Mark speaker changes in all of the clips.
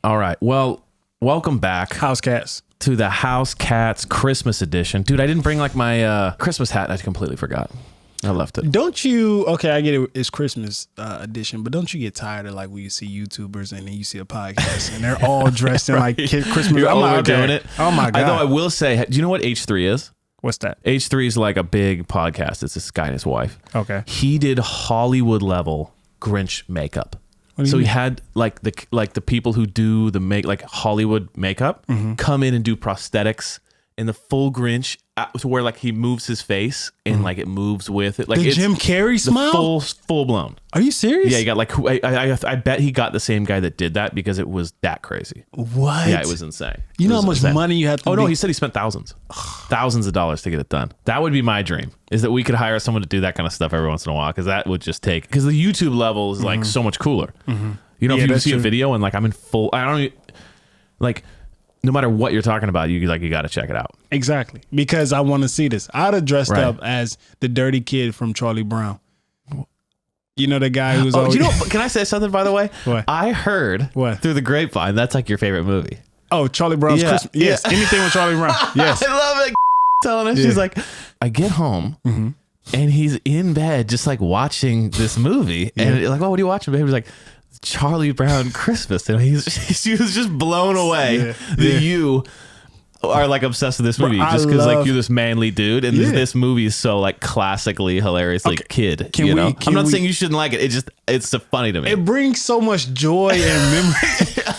Speaker 1: All right. Well, welcome back.
Speaker 2: House Cats.
Speaker 1: To the House Cats Christmas edition. Dude, I didn't bring like my Christmas hat. I completely forgot. I left it.
Speaker 2: Don't you, okay, I get it, it's Christmas edition, but don't you get tired of like when you see YouTubers and then you see a podcast and they're all dressed in like Christmas?
Speaker 1: You're
Speaker 2: I'm like,
Speaker 1: doing it.
Speaker 2: Oh my God.
Speaker 1: Although I will say, do you know what H3 is?
Speaker 2: What's that?
Speaker 1: H3 is like a big podcast. It's this guy and his wife.
Speaker 2: Okay.
Speaker 1: He did Hollywood level Grinch makeup.
Speaker 2: So
Speaker 1: he had like the people who do the like Hollywood makeup come in and do prosthetics in the full Grinch to where like he moves his face and like it moves with it. Like
Speaker 2: the Jim Carrey smile?
Speaker 1: Full blown.
Speaker 2: Are you serious?
Speaker 1: Yeah, he got like I bet he got the same guy that did that because it was that crazy.
Speaker 2: What?
Speaker 1: Yeah, it was insane.
Speaker 2: You know how much money you have to
Speaker 1: no, he said he spent thousands of dollars to get it done. That would be my dream, is that we could hire someone to do that kind of stuff every once in a while, because that would just take, because the YouTube level is like so much cooler. You know, if you see a video and like I'm in full, I don't even, like, no matter what you're talking about, you got to check it out.
Speaker 2: Exactly. Because I want to see this. I'd have dressed up as the dirty kid from Charlie Brown. You know, the guy who's always...
Speaker 1: You know, can I say something, by the way?
Speaker 2: What?
Speaker 1: I heard through the grapevine, that's like your favorite movie.
Speaker 2: Oh, Charlie Brown's Christmas. Yes. Anything with Charlie Brown. Yes.
Speaker 1: I love it. Telling us, she's like, I get home and he's in bed just like watching this movie. And like, oh, what are you watching, baby? He's like, Charlie Brown Christmas, and she was just blown away that you are like obsessed with this movie, just because like you're this manly dude, and this movie is so like classically hilariously kid. You know, I'm not saying you shouldn't like it. It's so funny to me.
Speaker 2: It brings so much joy and memory.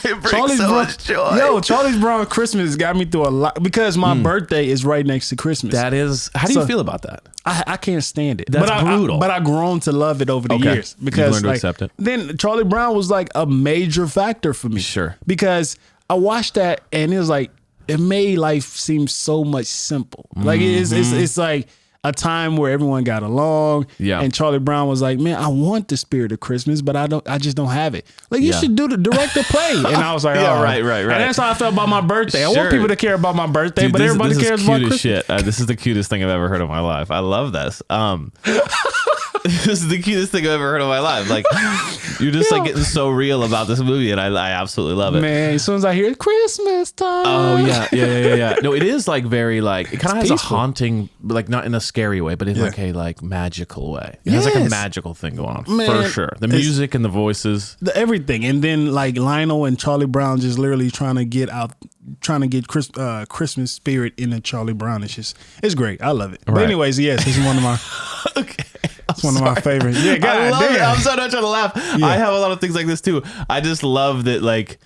Speaker 1: It brings so much joy.
Speaker 2: Yo, Charlie Brown Christmas got me through a lot, because my birthday is right next to Christmas.
Speaker 1: That is. How do you feel about that?
Speaker 2: I can't stand it.
Speaker 1: That's brutal.
Speaker 2: But I've grown to love it over the years, because
Speaker 1: you've learned to accept it.
Speaker 2: Then Charlie Brown was like a major factor for me.
Speaker 1: Sure.
Speaker 2: Because I watched that and it was like, it made life seem so much simple. Like it's like a time where everyone got along. Yeah. And Charlie Brown was like, man, I want the spirit of Christmas, but I just don't have it. Like, you should direct a play. And I was like, oh,
Speaker 1: right.
Speaker 2: And that's how I felt about my birthday. I want people to care about my birthday, but everybody cares about Christmas.
Speaker 1: Shit. This is the cutest thing I've ever heard in my life. I love this. This is the cutest thing I've ever heard in my life. Like, you're just like getting so real about this movie, and I absolutely love it.
Speaker 2: Man, as soon as I hear it, Christmas time.
Speaker 1: Oh yeah. No, it is like very like, it kind of has peaceful. A haunting, like not in a scary way, but in like a like magical way. It has like a magical thing going on, for sure. The music and the voices,
Speaker 2: everything, and then like Lionel and Charlie Brown just literally trying to get Christmas spirit into Charlie Brown. It's great. I love it. Right. But anyways, yes, it's one of my.
Speaker 1: Okay.
Speaker 2: It's one of my favorites. Yeah, God,
Speaker 1: I love it. I'm so not trying to laugh. Yeah. I have a lot of things like this too. I just love that, like,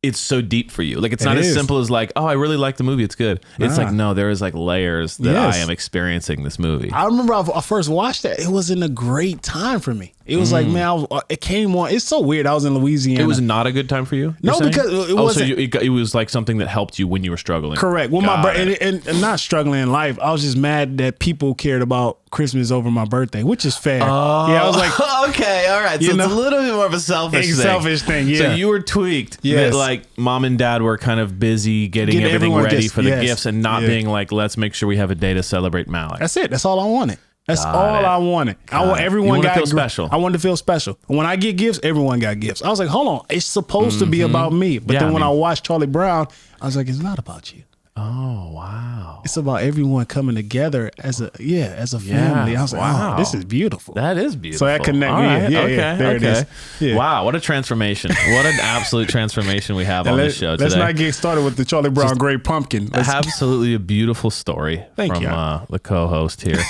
Speaker 1: it's so deep for you. Like, it's not as simple as like, oh, I really like the movie, it's good. It's like, no, there is like layers that I am experiencing this movie.
Speaker 2: I remember I first watched that. It wasn't a great time for me. It was like, man, it came on. It's so weird. I was in Louisiana.
Speaker 1: It was not a good time for you?
Speaker 2: No, because it wasn't.
Speaker 1: So it was like something that helped you when you were struggling.
Speaker 2: Correct. Well, and not struggling in life. I was just mad that people cared about Christmas over my birthday, which is fair.
Speaker 1: Oh, yeah, I was like, okay, all right. So it's a little bit more of a selfish thing.
Speaker 2: Yeah.
Speaker 1: So you were tweaked that like mom and dad were kind of busy getting everything ready for the gifts and not being like, let's make sure we have a day to celebrate Malik.
Speaker 2: That's it. That's all I wanted. That's all I wanted. I want everyone to feel
Speaker 1: special.
Speaker 2: I wanted to feel special. When I get gifts, everyone got gifts. I was like, hold on, it's supposed to be about me. But then when I watched Charlie Brown, I was like, it's not about you.
Speaker 1: Oh, wow.
Speaker 2: It's about everyone coming together as a family. I was like, wow, this is beautiful.
Speaker 1: That is beautiful.
Speaker 2: So that connected.
Speaker 1: Right.
Speaker 2: There it is. Yeah.
Speaker 1: Wow, what a transformation. What an absolute transformation we have on this show today.
Speaker 2: Let's not get started with the Charlie Brown Great Pumpkin.
Speaker 1: Absolutely a beautiful story from the co-host here.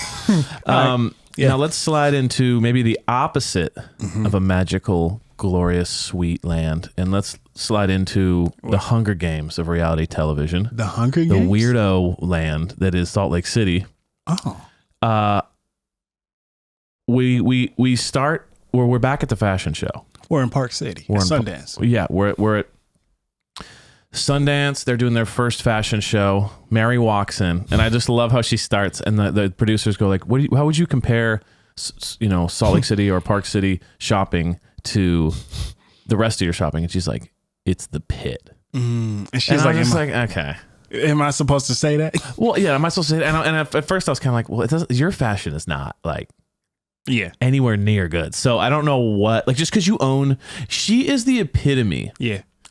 Speaker 1: Now let's slide into maybe the opposite of a magical, glorious, sweet land, and let's slide into the Hunger Games of reality television.
Speaker 2: The Hunger Games?
Speaker 1: The weirdo land that is Salt Lake City.
Speaker 2: Oh.
Speaker 1: We start where we're back at the fashion show.
Speaker 2: We're in Park City. We're in Sundance.
Speaker 1: We're at Sundance. They're doing their first fashion show. Mary walks in, and I just love how she starts, and the producers go like, how would you compare, Salt Lake City or Park City shopping to the rest of your shopping? And she's like, it's the pit.
Speaker 2: And she's like,
Speaker 1: okay.
Speaker 2: Am I supposed to say that?
Speaker 1: Well, yeah, am I supposed to say that? And at first I was kind of like, well, your fashion is not like anywhere near good. So I don't know what, like, just because you own, she is the epitome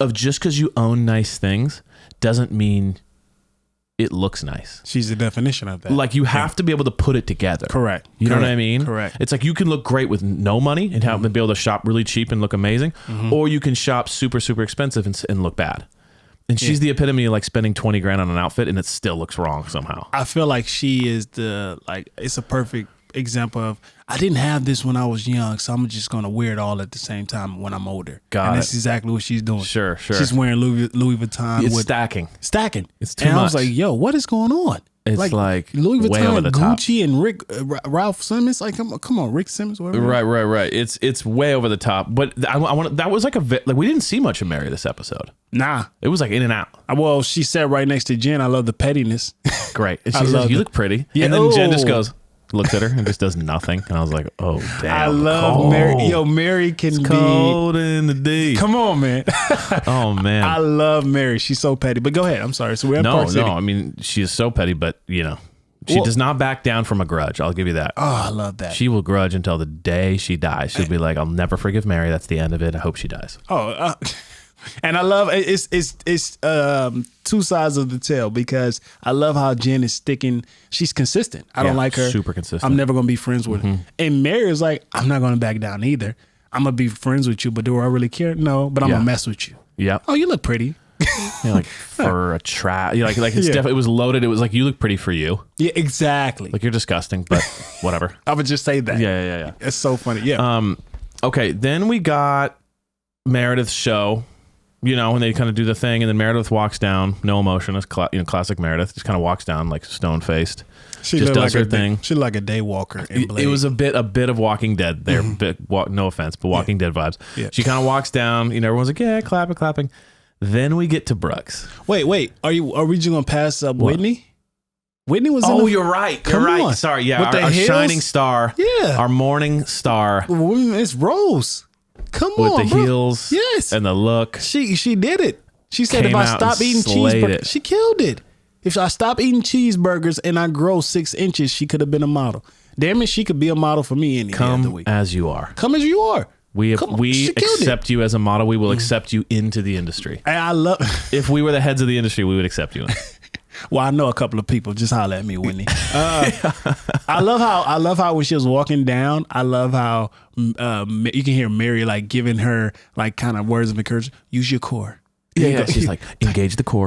Speaker 1: of just because you own nice things doesn't mean it looks nice.
Speaker 2: She's the definition of that.
Speaker 1: Like you have to be able to put it together.
Speaker 2: Correct.
Speaker 1: You know what I mean?
Speaker 2: Correct.
Speaker 1: It's like you can look great with no money and have be able to shop really cheap and look amazing, or you can shop super, super expensive and look bad. And she's the epitome of like spending 20 grand on an outfit and it still looks wrong somehow.
Speaker 2: I feel like she is it's a perfect example of, I didn't have this when I was young, so I'm just going to wear it all at the same time when I'm older. And that's exactly what she's doing.
Speaker 1: Sure.
Speaker 2: She's wearing Louis Vuitton.
Speaker 1: It's stacking.
Speaker 2: It's too much. I was like, yo, what is going on?
Speaker 1: It's like
Speaker 2: Louis Vuitton,
Speaker 1: way over the top.
Speaker 2: Gucci, and Ralph Simmons. Like, come on, Rick Simmons. Whatever.
Speaker 1: Right. It's way over the top. But I want that was like we didn't see much of Mary this episode.
Speaker 2: Nah,
Speaker 1: it was like in and out.
Speaker 2: Well, she sat right next to Jen. I love the pettiness.
Speaker 1: Great. And she says, "You look pretty." Yeah. And then Jen just goes, looks at her and just does nothing. And I was like, oh, damn.
Speaker 2: I love Mary. Yo, Mary can be
Speaker 1: cold in the D.
Speaker 2: Come on, man.
Speaker 1: Oh, man.
Speaker 2: I love Mary. She's so petty. But go ahead. I'm sorry. So we're at Park City.
Speaker 1: I mean, she is so petty, but, you know, she does not back down from a grudge. I'll give you that.
Speaker 2: Oh, I love that.
Speaker 1: She will grudge until the day she dies. She'll be like, I'll never forgive Mary. That's the end of it. I hope she dies.
Speaker 2: Oh, and I love it's two sides of the tale, because I love how Jen is sticking. She's consistent. I don't like her.
Speaker 1: Super consistent.
Speaker 2: I'm never gonna be friends with her. And Mary is like, I'm not gonna back down either. I'm gonna be friends with you, but do I really care? No, but I'm gonna mess with you.
Speaker 1: Yeah.
Speaker 2: Oh, you look pretty.
Speaker 1: Like for a trap. Like it's definitely, it was loaded. It was like, you look pretty for you.
Speaker 2: Yeah, exactly.
Speaker 1: Like you're disgusting, but whatever.
Speaker 2: I would just say that.
Speaker 1: Yeah.
Speaker 2: It's so funny. Yeah.
Speaker 1: Okay. Then we got Meredith's show. You know, when they kind of do the thing, and then Meredith walks down, no emotion, as classic Meredith, just kind of walks down like stone-faced.
Speaker 2: She
Speaker 1: just does her thing.
Speaker 2: She looked like a day walker.
Speaker 1: It was a bit of Walking Dead there. No offense, but Walking Dead vibes. Yeah. She kind of walks down. You know, everyone's like, yeah, clapping. Then we get to Brooks.
Speaker 2: Wait. Are we just gonna pass up Whitney? Whitney was.
Speaker 1: Oh, you're right. You're right. On. Sorry. Yeah, our shining star.
Speaker 2: Yeah,
Speaker 1: our morning star.
Speaker 2: It's Rose. Come on,
Speaker 1: with the heels,
Speaker 2: yes,
Speaker 1: and the look.
Speaker 2: She did it. She said, if I stop eating cheeseburgers, she killed it. If I stop eating cheeseburgers and I grow 6 inches, she could have been a model. Damn it, she could be a model for me any day of the week.
Speaker 1: Come as you are.
Speaker 2: Come as you are.
Speaker 1: We accept you as a model. We will accept you into the industry.
Speaker 2: And I love.
Speaker 1: If we were the heads of the industry, we would accept you in.
Speaker 2: Well, I know a couple of people. Just holler at me, Whitney. I love how when she was walking down, I love how you can hear Mary like giving her like kind of words of encouragement. Use your core.
Speaker 1: Yeah. She's like, engage the core,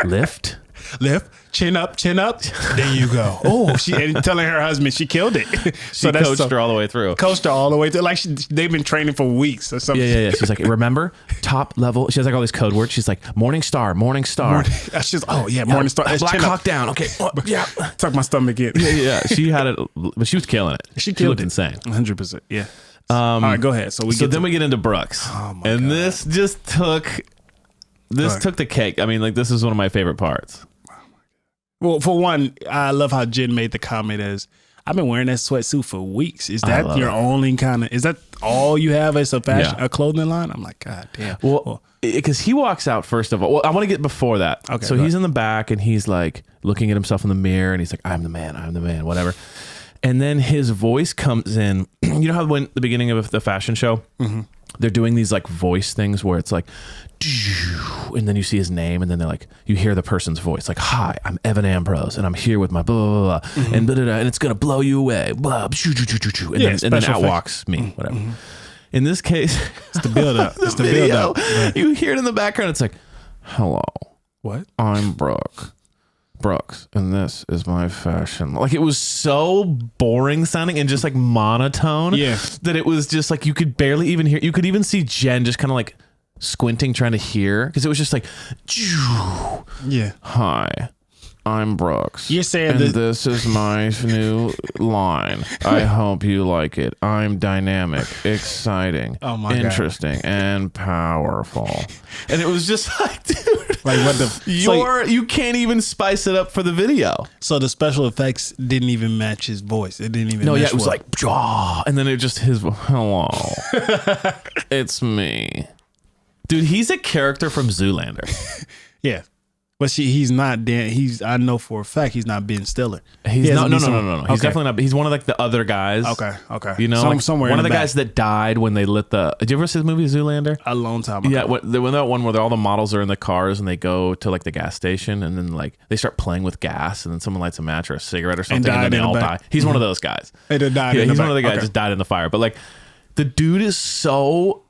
Speaker 1: lift, chin up. There you go. Oh, and telling her husband she killed it.
Speaker 2: She
Speaker 1: coached her all the way through.
Speaker 2: Like they've been training for weeks or something.
Speaker 1: Yeah. She's like, remember, top level. She has like all these code words. She's like, morning star.
Speaker 2: Morning star.
Speaker 1: Black hawk down. Okay. Yeah.
Speaker 2: Tuck my stomach in.
Speaker 1: Yeah. She had it, but she was killing it. She looked insane.
Speaker 2: 100%. Yeah. All right, go ahead. So we get into Brooks.
Speaker 1: Oh my God. This just took the cake. I mean, like, this is one of my favorite parts.
Speaker 2: Well, for one, I love how Jen made the comment as, I've been wearing that sweatsuit for weeks. Is that your only kind of, is that all you have as a fashion, a clothing line? I'm like, God damn.
Speaker 1: Well, because he walks out first of all. Well, I want to get before that. Okay. So he's in the back and he's like looking at himself in the mirror and he's like, I'm the man, whatever. And then his voice comes in. You know how when the beginning of the fashion show, they're doing these like voice things where it's like, and then you see his name, and then they're like, you hear the person's voice, like, "Hi, I'm Evan Ambrose, and I'm here with my blah blah blah, and blah, blah, blah, and it's gonna blow you away." Blah, and then out walks me, whatever. In this case,
Speaker 2: it's the build up. It's the build up. Right.
Speaker 1: You hear it in the background. It's like, "Hello,
Speaker 2: what?
Speaker 1: I'm Brooks, and this is my fashion." Like, it was so boring sounding and just like monotone, that it was just like you could barely even hear. You could even see Jen just kind of like squinting, trying to hear, because it was just like, "Hi, I'm Brooks.
Speaker 2: You're saying
Speaker 1: and this is my new line. I hope you like it. I'm dynamic, exciting, interesting, and powerful." And it was just like, dude,
Speaker 2: like what the
Speaker 1: you can't even spice it up for the video.
Speaker 2: So the special effects didn't even match his voice. It didn't even.
Speaker 1: No, it was like, jaw, and then it just hello, it's me. Dude, he's a character from Zoolander.
Speaker 2: Yeah. But he's not. I know for a fact he's not Ben Stiller.
Speaker 1: No. He's definitely not. He's one of like the other guys.
Speaker 2: Okay.
Speaker 1: You know, somewhere one of the guys that died when they lit the. Did you ever see the movie Zoolander?
Speaker 2: A long time ago.
Speaker 1: Yeah, when that one where all the models are in the cars and they go to like the gas station and then like they start playing with gas and then someone lights a match or a cigarette or something and then they all die. He's one of those guys.
Speaker 2: They died.
Speaker 1: Yeah, he's one of the guys just died in the fire. But like, the dude is so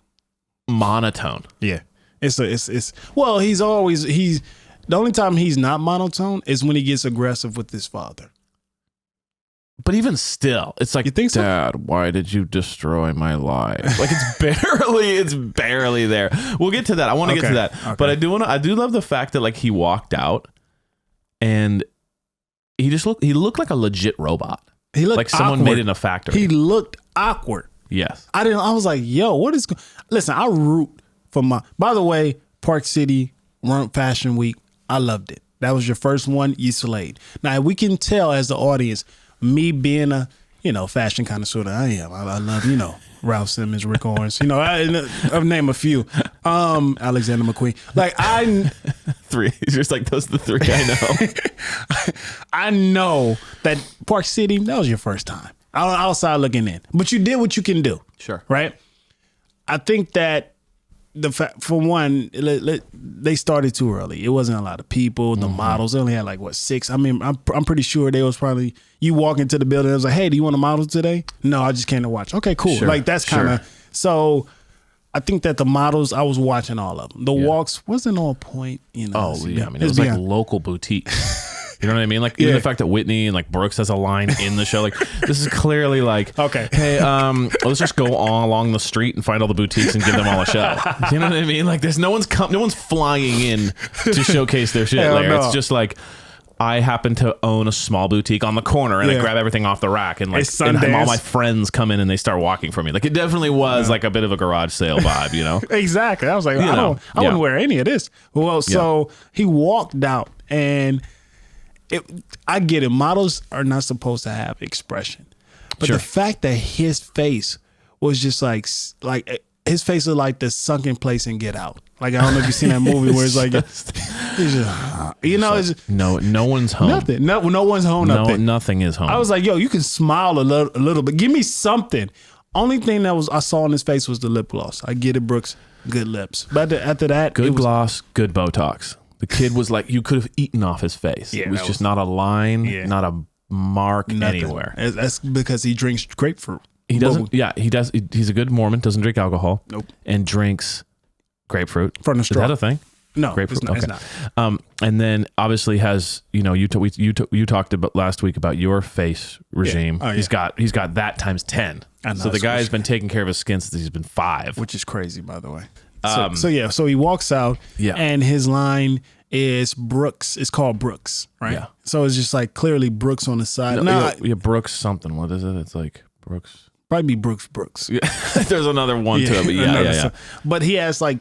Speaker 1: monotone.
Speaker 2: Yeah, it's well, he's the only time he's not monotone is when he gets aggressive with his father.
Speaker 1: But even still, it's like,
Speaker 2: you think so?
Speaker 1: Dad, why did you destroy my life? Like it's barely there. We'll get to that. I want to get to that. Okay. But I do love the fact that like he walked out and he looked like a legit robot.
Speaker 2: He looked
Speaker 1: like someone
Speaker 2: awkward.
Speaker 1: made it in a factory.
Speaker 2: He looked awkward.
Speaker 1: Yes.
Speaker 2: I was like, yo, what is listen, I root for by the way, Park City Fashion Week. I loved it. That was your first one. You slayed. Now we can tell as the audience, me being a fashion connoisseur that I am. I love Ralph Simmons, Rick Owens. I'll name a few. Alexander McQueen. Like
Speaker 1: three. It's just like those are the three I know.
Speaker 2: I know that Park City. That was your first time outside looking in, but you did what you can do.
Speaker 1: Sure.
Speaker 2: Right. I think that. For one, they started too early. It wasn't a lot of people. The models, they only had like 6. I mean, I'm pretty sure they was probably, you walk into the building, it was like, hey, do you want a model today? No, I just came to watch. Okay, cool.
Speaker 1: Sure,
Speaker 2: like that's kind of, so I think that the models, I was watching all of them. The walks wasn't on point,
Speaker 1: Oh, yeah. I mean, it was like local boutique. You know what I mean? Like even the fact that Whitney and like Brooks has a line in the show, like this is clearly like,
Speaker 2: okay,
Speaker 1: hey, let's just go all along the street and find all the boutiques and give them all a show. You know what I mean? Like there's no one's flying in to showcase their shit there. No. It's just like, I happen to own a small boutique on the corner and I grab everything off the rack and like and all my friends come in and they start walking for me. Like it definitely was like a bit of a garage sale vibe,
Speaker 2: Exactly. I was like, I wouldn't wear any of this. Well, so he walked out and I get it. Models are not supposed to have expression, but the fact that his face was just like his face is like the sunken place in Get Out. Like I don't know if you've seen that movie where it's like, it's
Speaker 1: no one's home.
Speaker 2: Nothing. No one's home.
Speaker 1: Nothing is home.
Speaker 2: I was like, yo, you can smile a little bit. Give me something. Only thing that I saw on his face was the lip gloss. I get it, Brooks. Good lips. But after that,
Speaker 1: good gloss, good Botox. The kid was like, you could have eaten off his face. Yeah, it was just not a line, not a mark anywhere.
Speaker 2: That's because he drinks grapefruit.
Speaker 1: He doesn't. Yeah, he does. He's a good Mormon. Doesn't drink alcohol.
Speaker 2: Nope.
Speaker 1: And drinks grapefruit
Speaker 2: from the straw.
Speaker 1: Is that a thing?
Speaker 2: No,
Speaker 1: grapefruit.
Speaker 2: It's not.
Speaker 1: And then obviously has you talked about last week about your face regime. Yeah. Oh, yeah. He's got that times 10. So the guy has been taking care of his skin since he's been 5,
Speaker 2: which is crazy, by the way. So he walks out, and his line is Brooks. It's called Brooks, right? Yeah. So it's just like clearly Brooks on the side.
Speaker 1: Brooks something. What is it? It's like Brooks.
Speaker 2: Probably Brooks.
Speaker 1: Yeah. There's another one to it, but yeah.
Speaker 2: But he has like,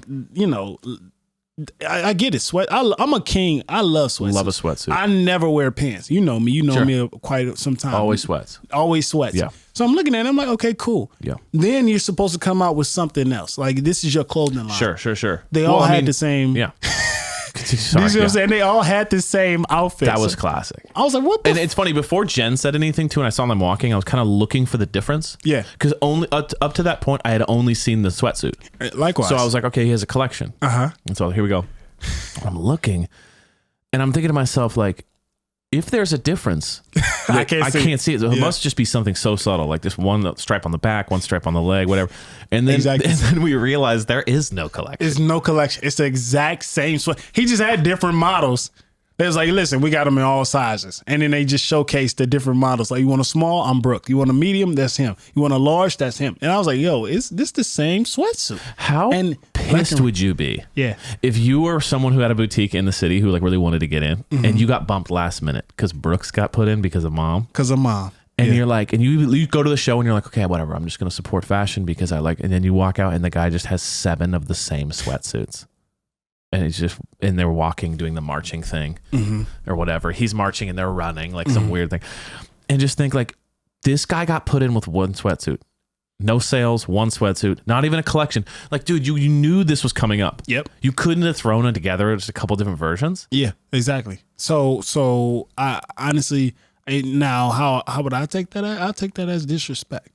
Speaker 2: I get it. I'm a king. I love sweatsuits.
Speaker 1: Love a sweatsuit.
Speaker 2: I never wear pants. You know me. You know me quite some time.
Speaker 1: Always sweats.
Speaker 2: Yeah. So I'm looking at it. I'm like, okay, cool.
Speaker 1: Yeah.
Speaker 2: Then you're supposed to come out with something else. Like this is your clothing line.
Speaker 1: Sure.
Speaker 2: They all had the same.
Speaker 1: Yeah.
Speaker 2: Sorry, you see what I'm saying? They all had the same outfit.
Speaker 1: That was classic.
Speaker 2: I was like, what the
Speaker 1: And it's funny, before Jen said anything too, and I saw them walking, I was kind of looking for the difference.
Speaker 2: Yeah.
Speaker 1: Because only up to that point, I had only seen the sweatsuit.
Speaker 2: Likewise.
Speaker 1: So I was like, okay, he has a collection.
Speaker 2: Uh-huh.
Speaker 1: And so here we go. I'm looking, and I'm thinking to myself, like, if there's a difference, I can't see it. It must just be something so subtle, like this one stripe on the back, one stripe on the leg, whatever. And then we realized there is no collection.
Speaker 2: There's no collection. It's the exact same sweat. He just had different models. They was like, listen, we got them in all sizes. And then they just showcased the different models. Like, you want a small? I'm Brooke. You want a medium? That's him. You want a large? That's him. And I was like, yo, is this the same sweatsuit?
Speaker 1: How pissed would you be?
Speaker 2: Yeah.
Speaker 1: If you were someone who had a boutique in the city who like really wanted to get in, and you got bumped last minute because Brooks got put in because of mom. And you're like, and you go to the show and you're like, okay, whatever. I'm just going to support fashion because I like, and then you walk out and the guy just has 7 of the same sweatsuits. And it's just, and they're walking, doing the marching thing or whatever. He's marching and they're running like some weird thing. And just think like, this guy got put in with one sweatsuit. No sales, one sweatsuit, not even a collection. Like, dude, you knew this was coming up.
Speaker 2: Yep.
Speaker 1: You couldn't have thrown it together just a couple different versions.
Speaker 2: Yeah, exactly. So I honestly, now how would I take that? I'll take that as disrespect.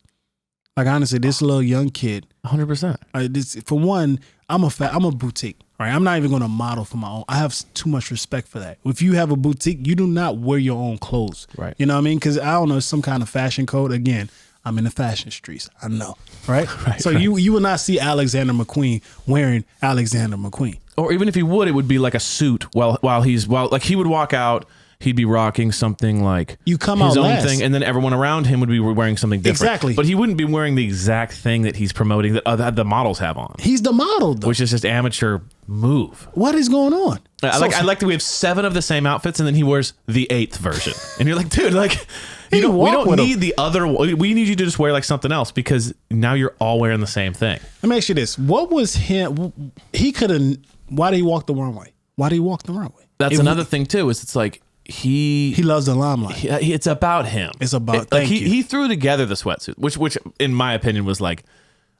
Speaker 2: Like, honestly, this little young kid,
Speaker 1: 100%.
Speaker 2: For one, I'm a boutique. Right, I'm not even going to model for my own. I have too much respect for that. If you have a boutique, you do not wear your own clothes.
Speaker 1: Right.
Speaker 2: You know what I mean? Because I don't know, some kind of fashion code. Again, I'm in the fashion streets. I know. Right. So you will not see Alexander McQueen wearing Alexander McQueen.
Speaker 1: Or even if he would, it would be like a suit while like he would walk out. He'd be rocking something like
Speaker 2: his own
Speaker 1: thing, and then everyone around him would be wearing something different.
Speaker 2: Exactly.
Speaker 1: But he wouldn't be wearing the exact thing that he's promoting that the models have on.
Speaker 2: He's the model, though.
Speaker 1: Which is just amateur move.
Speaker 2: What is going on?
Speaker 1: I like that we have 7 of the same outfits, and then he wears the 8th version. And you're like, dude, like, we don't need the other. We need you to just wear like something else because now you're all wearing the same thing.
Speaker 2: Let me ask you this. What was him? He could have. Why did he walk the runway?
Speaker 1: That's another thing, too, is it's like, he
Speaker 2: loves the limelight.
Speaker 1: It's about him.
Speaker 2: It's about
Speaker 1: he threw together the sweatsuit, which in my opinion was like,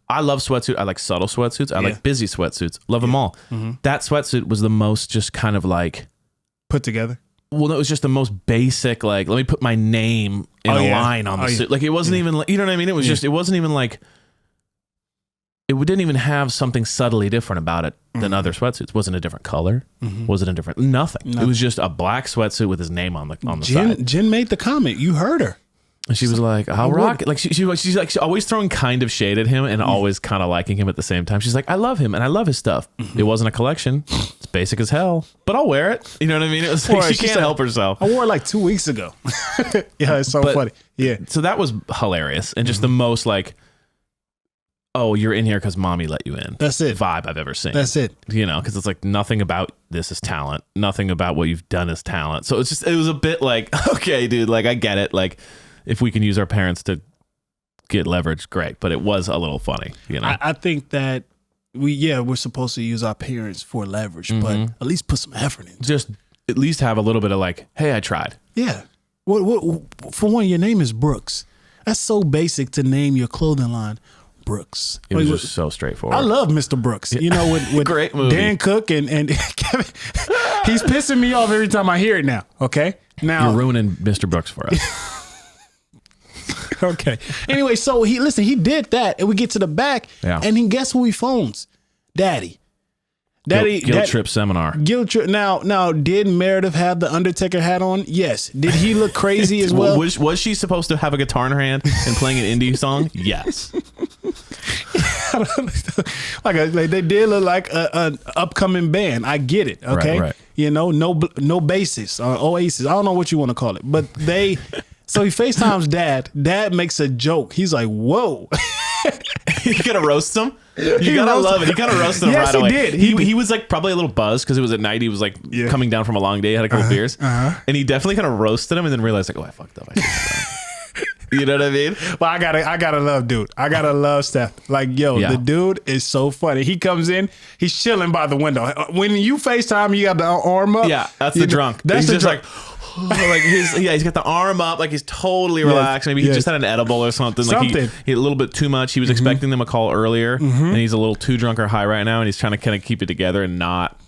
Speaker 1: I love sweatsuit. I like subtle sweatsuits. I like busy sweatsuits. Love them all. Mm-hmm. That sweatsuit was the most just kind of like
Speaker 2: put together.
Speaker 1: Well, it was just the most basic. Like, let me put my name in a line on the suit. Like, it wasn't even like, you know what I mean. It was just, it wasn't even like. It didn't even have something subtly different about it than other sweatsuits. Wasn't a different color. Wasn't a different nothing. It was just a black sweatsuit with his name on the side.
Speaker 2: Jen made the comment. You heard her.
Speaker 1: And she was like, "I'll rock it." Like she's like always throwing kind of shade at him and always kind of liking him at the same time. She's like, "I love him and I love his stuff. It wasn't a collection. It's basic as hell, but I'll wear it." You know what I mean? It was like, she can't help herself.
Speaker 2: I wore it like 2 weeks ago. Yeah, it's so funny. Yeah.
Speaker 1: So that was hilarious and just the most like, oh, you're in here because mommy let you in.
Speaker 2: That's it.
Speaker 1: Vibe I've ever seen.
Speaker 2: That's it.
Speaker 1: You know, because it's like nothing about this is talent. Nothing about what you've done is talent. So it was a bit like, okay, dude, like I get it. Like if we can use our parents to get leverage, great. But it was a little funny, you know.
Speaker 2: I think that we're supposed to use our parents for leverage, but at least put some effort in.
Speaker 1: Just at least have a little bit of like, hey, I tried.
Speaker 2: Yeah. What for one, your name is Brooks. That's so basic to name your clothing line. Brooks.
Speaker 1: It was just so straightforward.
Speaker 2: I love Mr. Brooks. You know, with
Speaker 1: great movie.
Speaker 2: Dan Cook and Kevin. He's pissing me off every time I hear it now. Okay. Now
Speaker 1: you're ruining Mr. Brooks for us.
Speaker 2: Okay. Anyway, so he did that, and we get to the back, and then guess who he phones? Daddy.
Speaker 1: Guilt trip seminar.
Speaker 2: Guilt trip. Now, did Meredith have the Undertaker hat on? Yes. Did he look crazy as well?
Speaker 1: Was she supposed to have a guitar in her hand and playing an indie song? Yes.
Speaker 2: Like they did look like an upcoming band. I get it. Okay.
Speaker 1: Right.
Speaker 2: You know, no basis or Oasis. I don't know what you want to call it, but they. So he FaceTimes Dad. Dad makes a joke. He's like, "Whoa."
Speaker 1: You gotta roast him. You gotta love it. He kind of roasted him right away.
Speaker 2: He did.
Speaker 1: He was like probably a little buzzed because it was at night. He was like coming down from a long day. Had a couple beers, and he definitely kind of roasted him, and then realized like, oh, I fucked up. I shouldn't have done. You know what I mean?
Speaker 2: Well, I gotta love dude. I gotta love Seth. Like, the dude is so funny. He comes in, he's chilling by the window. When you FaceTime, you got the arm up.
Speaker 1: Yeah, that's the drunk.
Speaker 2: That's
Speaker 1: he's
Speaker 2: the
Speaker 1: just
Speaker 2: drunk.
Speaker 1: Like he's got the arm up, like he's totally relaxed. Maybe he just had an edible or something. Like he a little bit too much. He was expecting them a call earlier, and he's a little too drunk or high right now, and he's trying to kind of keep it together and not.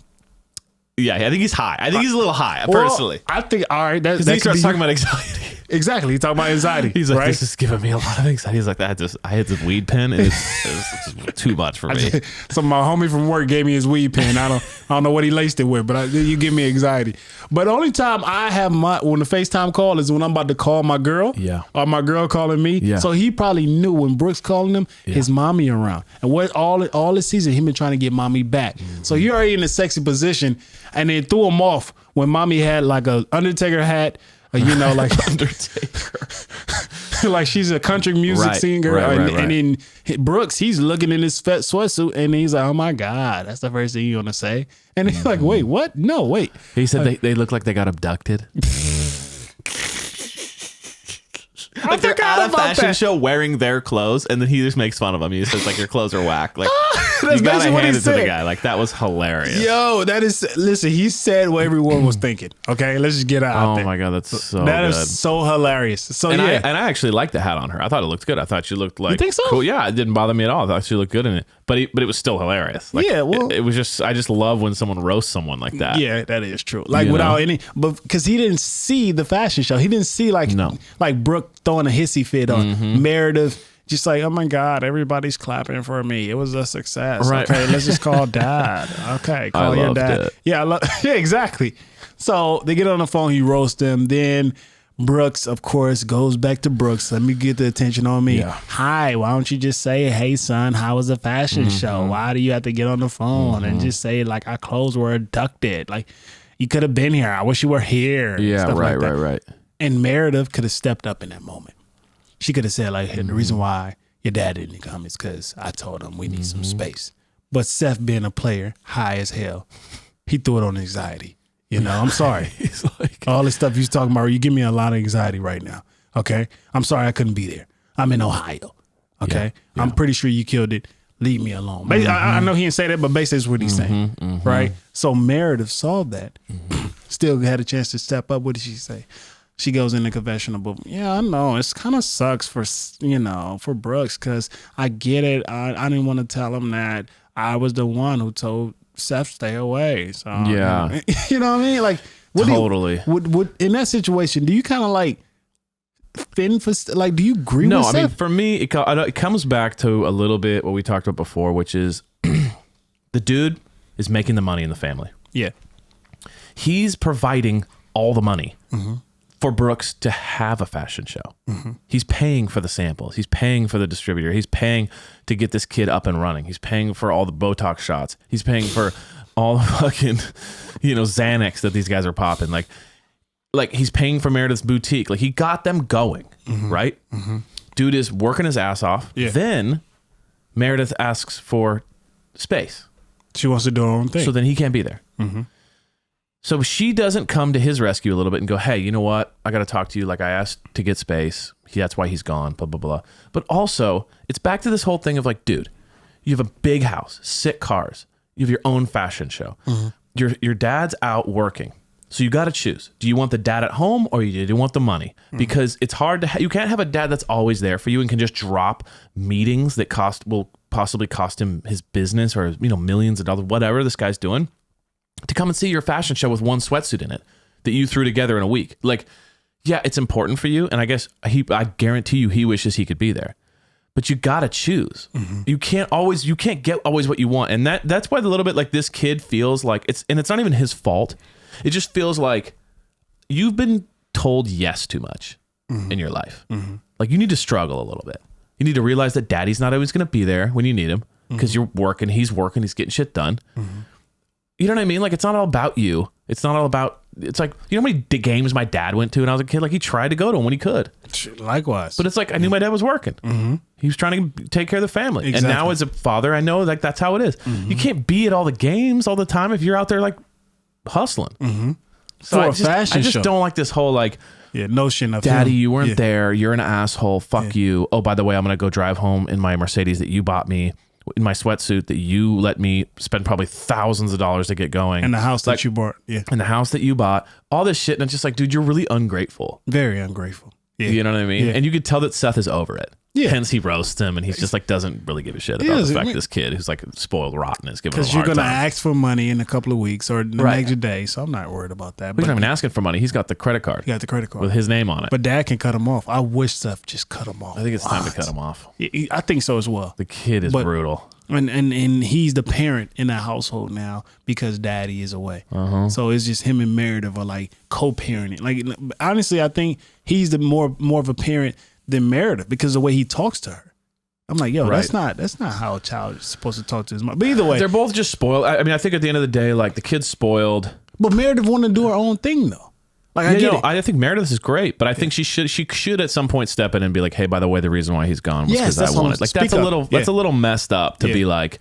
Speaker 1: Yeah, I think he's high. I think he's a little high, personally.
Speaker 2: I think, all right. Because
Speaker 1: he starts talking about anxiety.
Speaker 2: Exactly. He's talking about anxiety.
Speaker 1: He's like,
Speaker 2: right?
Speaker 1: This is giving me a lot of anxiety. He's like, I had this weed pen, and it's too much for me.
Speaker 2: So my homie from work gave me his weed pen. I don't know what he laced it with, but you give me anxiety. But the only time I have when the FaceTime call is when I'm about to call my girl.
Speaker 1: Yeah.
Speaker 2: Or my girl calling me.
Speaker 1: Yeah.
Speaker 2: So he probably knew when Brooks calling him, his mommy around. And what all this season, he been trying to get mommy back. So you're already in a sexy position, and then threw him off when mommy had like a Undertaker hat. You know, like
Speaker 1: Undertaker,
Speaker 2: like she's a country music singer,
Speaker 1: right.
Speaker 2: And then Brooks, he's looking in his fat sweatsuit, and he's like, "Oh my God, that's the first thing you want to say." And he's like, "Wait, what? No, wait."
Speaker 1: He said they look like they got abducted. Like they're at a fashion show wearing their clothes, and then he just makes fun of them. He says like, "Your clothes are whack." Like You gotta hand it to the guy. Like, that was hilarious.
Speaker 2: Yo, listen, he said what everyone was thinking. Okay, let's just get out there.
Speaker 1: Oh my God, that's so
Speaker 2: That
Speaker 1: good.
Speaker 2: is so hilarious. So
Speaker 1: and
Speaker 2: yeah.
Speaker 1: I actually liked the hat on her. I thought it looked good. I thought she looked like,
Speaker 2: you think so?
Speaker 1: Cool. Yeah, it didn't bother me at all. I thought she looked good in it. But it was still hilarious. Like,
Speaker 2: yeah, well.
Speaker 1: It was just, I just love when someone roasts someone like that.
Speaker 2: Yeah, that is true. Like, without any, but because he didn't see the fashion show. He didn't see like Brooke throwing a hissy fit on Meredith. Just like, oh my God, everybody's clapping for me. It was a success.
Speaker 1: Right.
Speaker 2: Okay, let's just call dad. Okay, call your dad.
Speaker 1: It.
Speaker 2: Yeah, yeah, exactly. So they get on the phone, he roasts them. Then Brooks, of course, goes back to Brooks. Let me get the attention on me. Yeah. Hi, why don't you just say, hey, son, how was the fashion show? Why do you have to get on the phone and just say, like, our clothes were abducted? Like, you could have been here. I wish you were here.
Speaker 1: Yeah, right.
Speaker 2: And Meredith could have stepped up in that moment. She could have said, like, hey, the reason why your dad didn't come is because I told him we need some space. But Seth, being a player, high as hell, he threw it on anxiety. You know, I'm sorry.
Speaker 1: He's like,
Speaker 2: all this stuff you're talking about, you give me a lot of anxiety right now. Okay? I'm sorry I couldn't be there. I'm in Ohio. Okay? Yeah. I'm pretty sure you killed it. Leave me alone. I know he didn't say that, but basically that's what he's saying. Right? So Meredith saw that. Still had a chance to step up. What did she say? She goes in the confessional. Yeah, I know. It's kind of sucks for Brooks because I get it. I didn't want to tell him that I was the one who told Seth stay away. So
Speaker 1: yeah,
Speaker 2: you know what I mean? Like,
Speaker 1: totally.
Speaker 2: Would in that situation, do you kind of like thin for like? Do you agree? No, with Seth?
Speaker 1: I mean, for me, it comes back to a little bit what we talked about before, which is the dude is making the money in the family.
Speaker 2: Yeah,
Speaker 1: he's providing all the money. For Brooks to have a fashion show. He's paying for the samples. He's paying for the distributor. He's paying to get this kid up and running. He's paying for all the Botox shots. He's paying for all the fucking, Xanax that these guys are popping. Like he's paying for Meredith's boutique. Like, he got them going, right? Dude is working his ass off. Yeah. Then Meredith asks for space.
Speaker 2: She wants to do her own thing.
Speaker 1: So then he can't be there. So she doesn't come to his rescue a little bit and go, hey, you know what? I got to talk to you. Like, I asked to get space. That's why he's gone, blah, blah, blah. But also, it's back to this whole thing of like, dude, you have a big house, 6 cars. You have your own fashion show. Your dad's out working. So you got to choose. Do you want the dad at home or do you want the money? Because it's hard to, you can't have a dad that's always there for you and can just drop meetings that will possibly cost him his business or, millions of dollars, whatever this guy's doing, to come and see your fashion show with one sweatsuit in it that you threw together in a week. Like, yeah, it's important for you. And I guess I guarantee you he wishes he could be there, but you got to choose. You can't get always what you want. And that's why a little bit like this kid feels like it's not even his fault. It just feels like you've been told yes too much in your life. Like, you need to struggle a little bit. You need to realize that daddy's not always going to be there when you need him because you're working, he's getting shit done. You know what I mean? Like, it's not all about you. It's not all about, it's like, you know how many games my dad went to when I was a kid? Like, he tried to go to them when he could.
Speaker 2: Likewise.
Speaker 1: But it's like, I knew my dad was working. He was trying to take care of the family. Exactly. And now as a father, I know like that's how it is. You can't be at all the games all the time if you're out there like hustling. So I just don't like this whole like,
Speaker 2: notion of
Speaker 1: daddy, you weren't there. You're an asshole. Fuck you. Oh, by the way, I'm going to go drive home in my Mercedes that you bought me, in my sweatsuit that you let me spend probably thousands of dollars to get going.
Speaker 2: And the house that you bought. Yeah.
Speaker 1: And the house that you bought. All this shit. And it's just like, dude, you're really ungrateful.
Speaker 2: Very ungrateful. Yeah.
Speaker 1: You know what I mean?
Speaker 2: Yeah.
Speaker 1: And you could tell that Seth is over it.
Speaker 2: Yeah.
Speaker 1: Hence he roasts him and he's just like doesn't really give a shit about the fact this kid who's like spoiled rotten is giving him a hard time.
Speaker 2: Because you're going to ask for money in a couple of weeks or the next day. So I'm not worried about that.
Speaker 1: But he's not even asking for money. He's got the credit card.
Speaker 2: He got the credit card.
Speaker 1: With his name on it.
Speaker 2: But dad can cut him off. I wish Seth just cut him off.
Speaker 1: I think it's time to cut him off.
Speaker 2: I think so as well.
Speaker 1: The kid is brutal.
Speaker 2: And he's the parent in that household now because daddy is away. So it's just him and Meredith are like co-parenting. Like, honestly, I think he's the more of a parent than Meredith because of the way he talks to her. I'm like, yo, that's not how a child is supposed to talk to his mom. But either way,
Speaker 1: they're both just spoiled. I mean, I think at the end of the day, like the kid's spoiled.
Speaker 2: But Meredith wanted to do her own thing though. Like,
Speaker 1: I think Meredith is great, but I think she should at some point step in and be like, hey, by the way, the reason why he's gone was because I wanted. Like, that's a little messed up to be like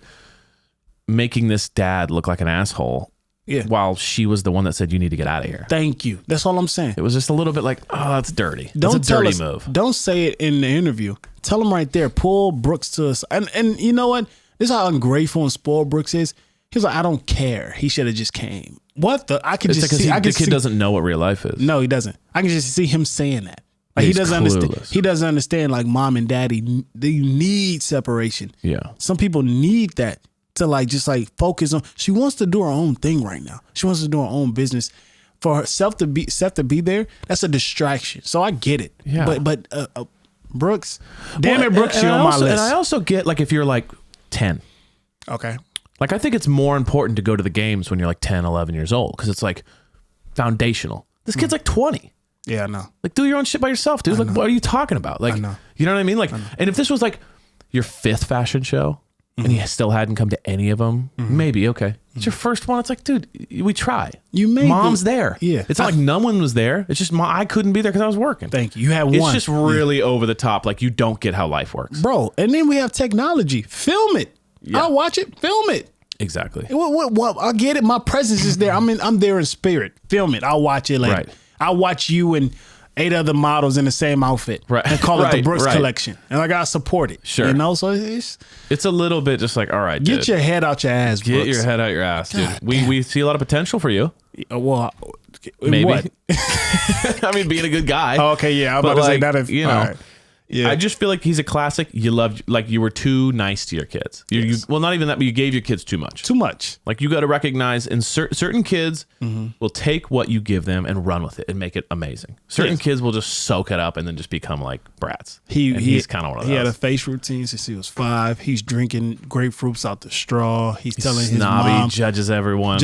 Speaker 1: making this dad look like an asshole. Yeah. While she was the one that said you need to get out of here.
Speaker 2: Thank you. That's all I'm saying.
Speaker 1: It was just a little bit like, oh, that's dirty. That's a dirty move.
Speaker 2: Don't say it in the interview. Tell him right there. Pull Brooks to us. And you know what? This is how ungrateful and spoiled Brooks is. He was like, I don't care. He should have just came. What the? I can just see.
Speaker 1: The kid doesn't know what real life is.
Speaker 2: No, he doesn't. I can just see him saying that. Like he doesn't understand. He doesn't understand. Like mom and daddy, they need separation.
Speaker 1: Yeah.
Speaker 2: Some people need that to like just like focus on. She wants to do her own thing right now. She wants to do her own business. For herself to be there, that's a distraction. So I get it.
Speaker 1: Yeah.
Speaker 2: But Brooks, damn it, Brooks, you're on my list.
Speaker 1: And I also get like if you're like 10.
Speaker 2: Okay.
Speaker 1: Like I think it's more important to go to the games when you're like 10, 11 years old because it's like foundational. This kid's like 20.
Speaker 2: Yeah, I know.
Speaker 1: Like do your own shit by yourself, dude. Like what are you talking about? Like, you know what I mean? Like, and if this was like your 5th fashion show and you still hadn't come to any of them, maybe, okay. It's your first one. It's like, dude, we try. Mom's there.
Speaker 2: Yeah.
Speaker 1: It's not like no one was there. It's just I couldn't be there because I was working.
Speaker 2: Thank you. You had one.
Speaker 1: It's just really over the top. Like you don't get how life works.
Speaker 2: Bro, and then we have technology. Film it. Yeah. I'll watch it. Film it.
Speaker 1: Exactly.
Speaker 2: What? I get it. My presence is there. I'm there in spirit. Film it. I'll watch it later. Right. I'll watch you and 8 other models in the same outfit, right? And call it the Brooks collection, and I gotta support it.
Speaker 1: Sure,
Speaker 2: you know. So it's
Speaker 1: a little bit just like, all right,
Speaker 2: get your head out your ass.
Speaker 1: Get your head out your ass, dude. We see a lot of potential for you.
Speaker 2: Well,
Speaker 1: maybe.
Speaker 2: What?
Speaker 1: I mean, being a good guy.
Speaker 2: Oh, okay, yeah. I'm about to say that. If
Speaker 1: you know. Right. Yeah. I just feel like he's a classic. You loved, like you were too nice to your kids. Well, not even that, but you gave your kids too much.
Speaker 2: Too much.
Speaker 1: Like you got to recognize, and certain kids will take what you give them and run with it and make it amazing. Certain kids will just soak it up and then just become like brats. He's kind of one of those.
Speaker 2: He had a face routine since he was 5. He's drinking grapefruits out the straw. He's telling
Speaker 1: snobby,
Speaker 2: his mom.
Speaker 1: Judges everyone.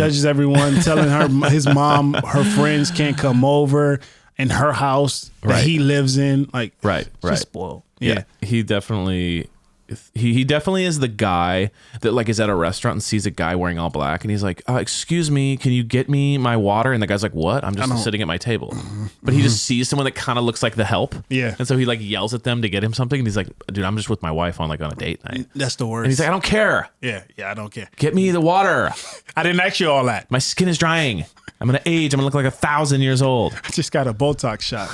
Speaker 2: Telling his mom, her friends can't come over. In her house that he lives in, like
Speaker 1: right,
Speaker 2: spoiled.
Speaker 1: Yeah, he definitely is the guy that like is at a restaurant and sees a guy wearing all black and he's like, "Excuse me, can you get me my water?" And the guy's like, "What? I'm just sitting at my table." But he just sees someone that kind of looks like the help.
Speaker 2: Yeah,
Speaker 1: and so he like yells at them to get him something, and he's like, "Dude, I'm just with my wife on a date night."
Speaker 2: That's the worst.
Speaker 1: And he's like, "I don't care."
Speaker 2: Yeah, I don't care.
Speaker 1: Get me the water.
Speaker 2: I didn't ask you all that.
Speaker 1: My skin is drying. I'm gonna age. I'm gonna look like 1,000 years old.
Speaker 2: I just got a Botox shot.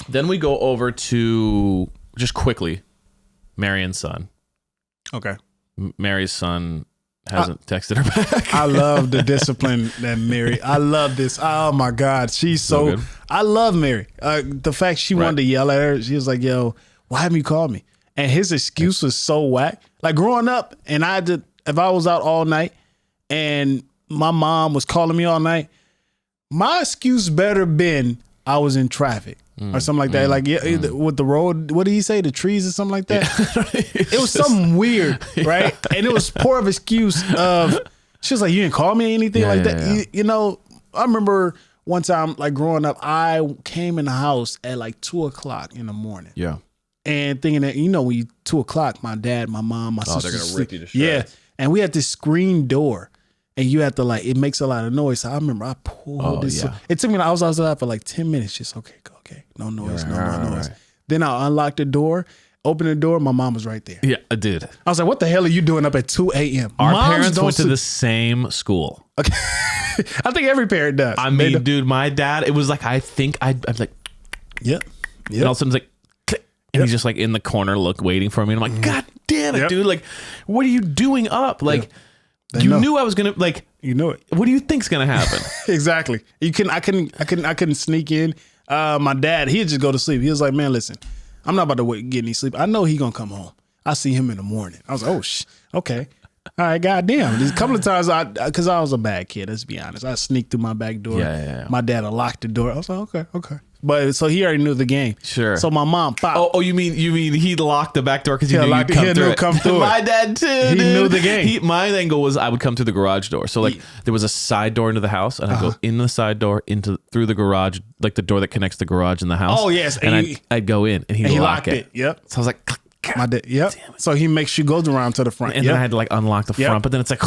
Speaker 1: Then we go over to just quickly, Marion's son.
Speaker 2: Okay.
Speaker 1: Mary's son hasn't texted her back.
Speaker 2: I love the discipline that Mary. I love this. Oh my God, she's so. I love Mary. The fact she wanted to yell at her. She was like, "Yo, why haven't you called me?" And his excuse was so whack. Like growing up, and if I was out all night. And my mom was calling me all night, my excuse better been I was in traffic or something like that. Like with the road, what did he say? The trees or something like that. It was something weird, right? And it was poor of excuse of she was like, "You didn't call me or anything like that." Yeah. You know, I remember one time like growing up, I came in the house at like 2:00 in the morning.
Speaker 1: Yeah.
Speaker 2: And thinking that, when you 2:00, my dad, my mom, my sister.
Speaker 1: They're gonna rip you to shreds.
Speaker 2: Yeah. And we had this screen door. And you have to it makes a lot of noise. So I remember I pulled this. Yeah. It took me, I was outside for like 10 minutes. Just, okay. No noise, no noise. Right. Then I unlocked the door, opened the door. My mom was right there.
Speaker 1: Yeah, I did.
Speaker 2: I was like, what the hell are you doing up at 2 a.m.?
Speaker 1: Our parents went to the same school.
Speaker 2: Okay. I think every parent does.
Speaker 1: I mean, dude, my dad, it was like, I think I'm like,
Speaker 2: yep.
Speaker 1: And all of a sudden it's like, click, and he's just like in the corner waiting for me. And I'm like, God damn it, dude. Like, what are you doing up? Like, you knew I was gonna
Speaker 2: You knew it.
Speaker 1: What do you think's gonna happen?
Speaker 2: Exactly. I couldn't sneak in. My dad, he'd just go to sleep. He was like, "Man, listen, I'm not about to get any sleep. I know he gonna come home. I see him in the morning." I was like, "Oh, okay, all right, goddamn." There's a couple of times because I was a bad kid. Let's be honest. I sneaked through my back door.
Speaker 1: Yeah.
Speaker 2: My dad locked the door. I was like, okay. But so he already knew the game.
Speaker 1: Sure.
Speaker 2: So my mom popped.
Speaker 1: Oh, you mean he locked the back door because he knew you'd come through it. My dad too. He
Speaker 2: knew the game.
Speaker 1: My angle was I would come through the garage door. So there was a side door into the house, and I'd go in the side door through the garage, like the door that connects the garage and the house.
Speaker 2: Oh yes,
Speaker 1: and I'd go in, and he locked it.
Speaker 2: Yep.
Speaker 1: So I was like, God,
Speaker 2: my dad. Yep. So he makes you go around to the front,
Speaker 1: and then I had to unlock the front, but then it's like,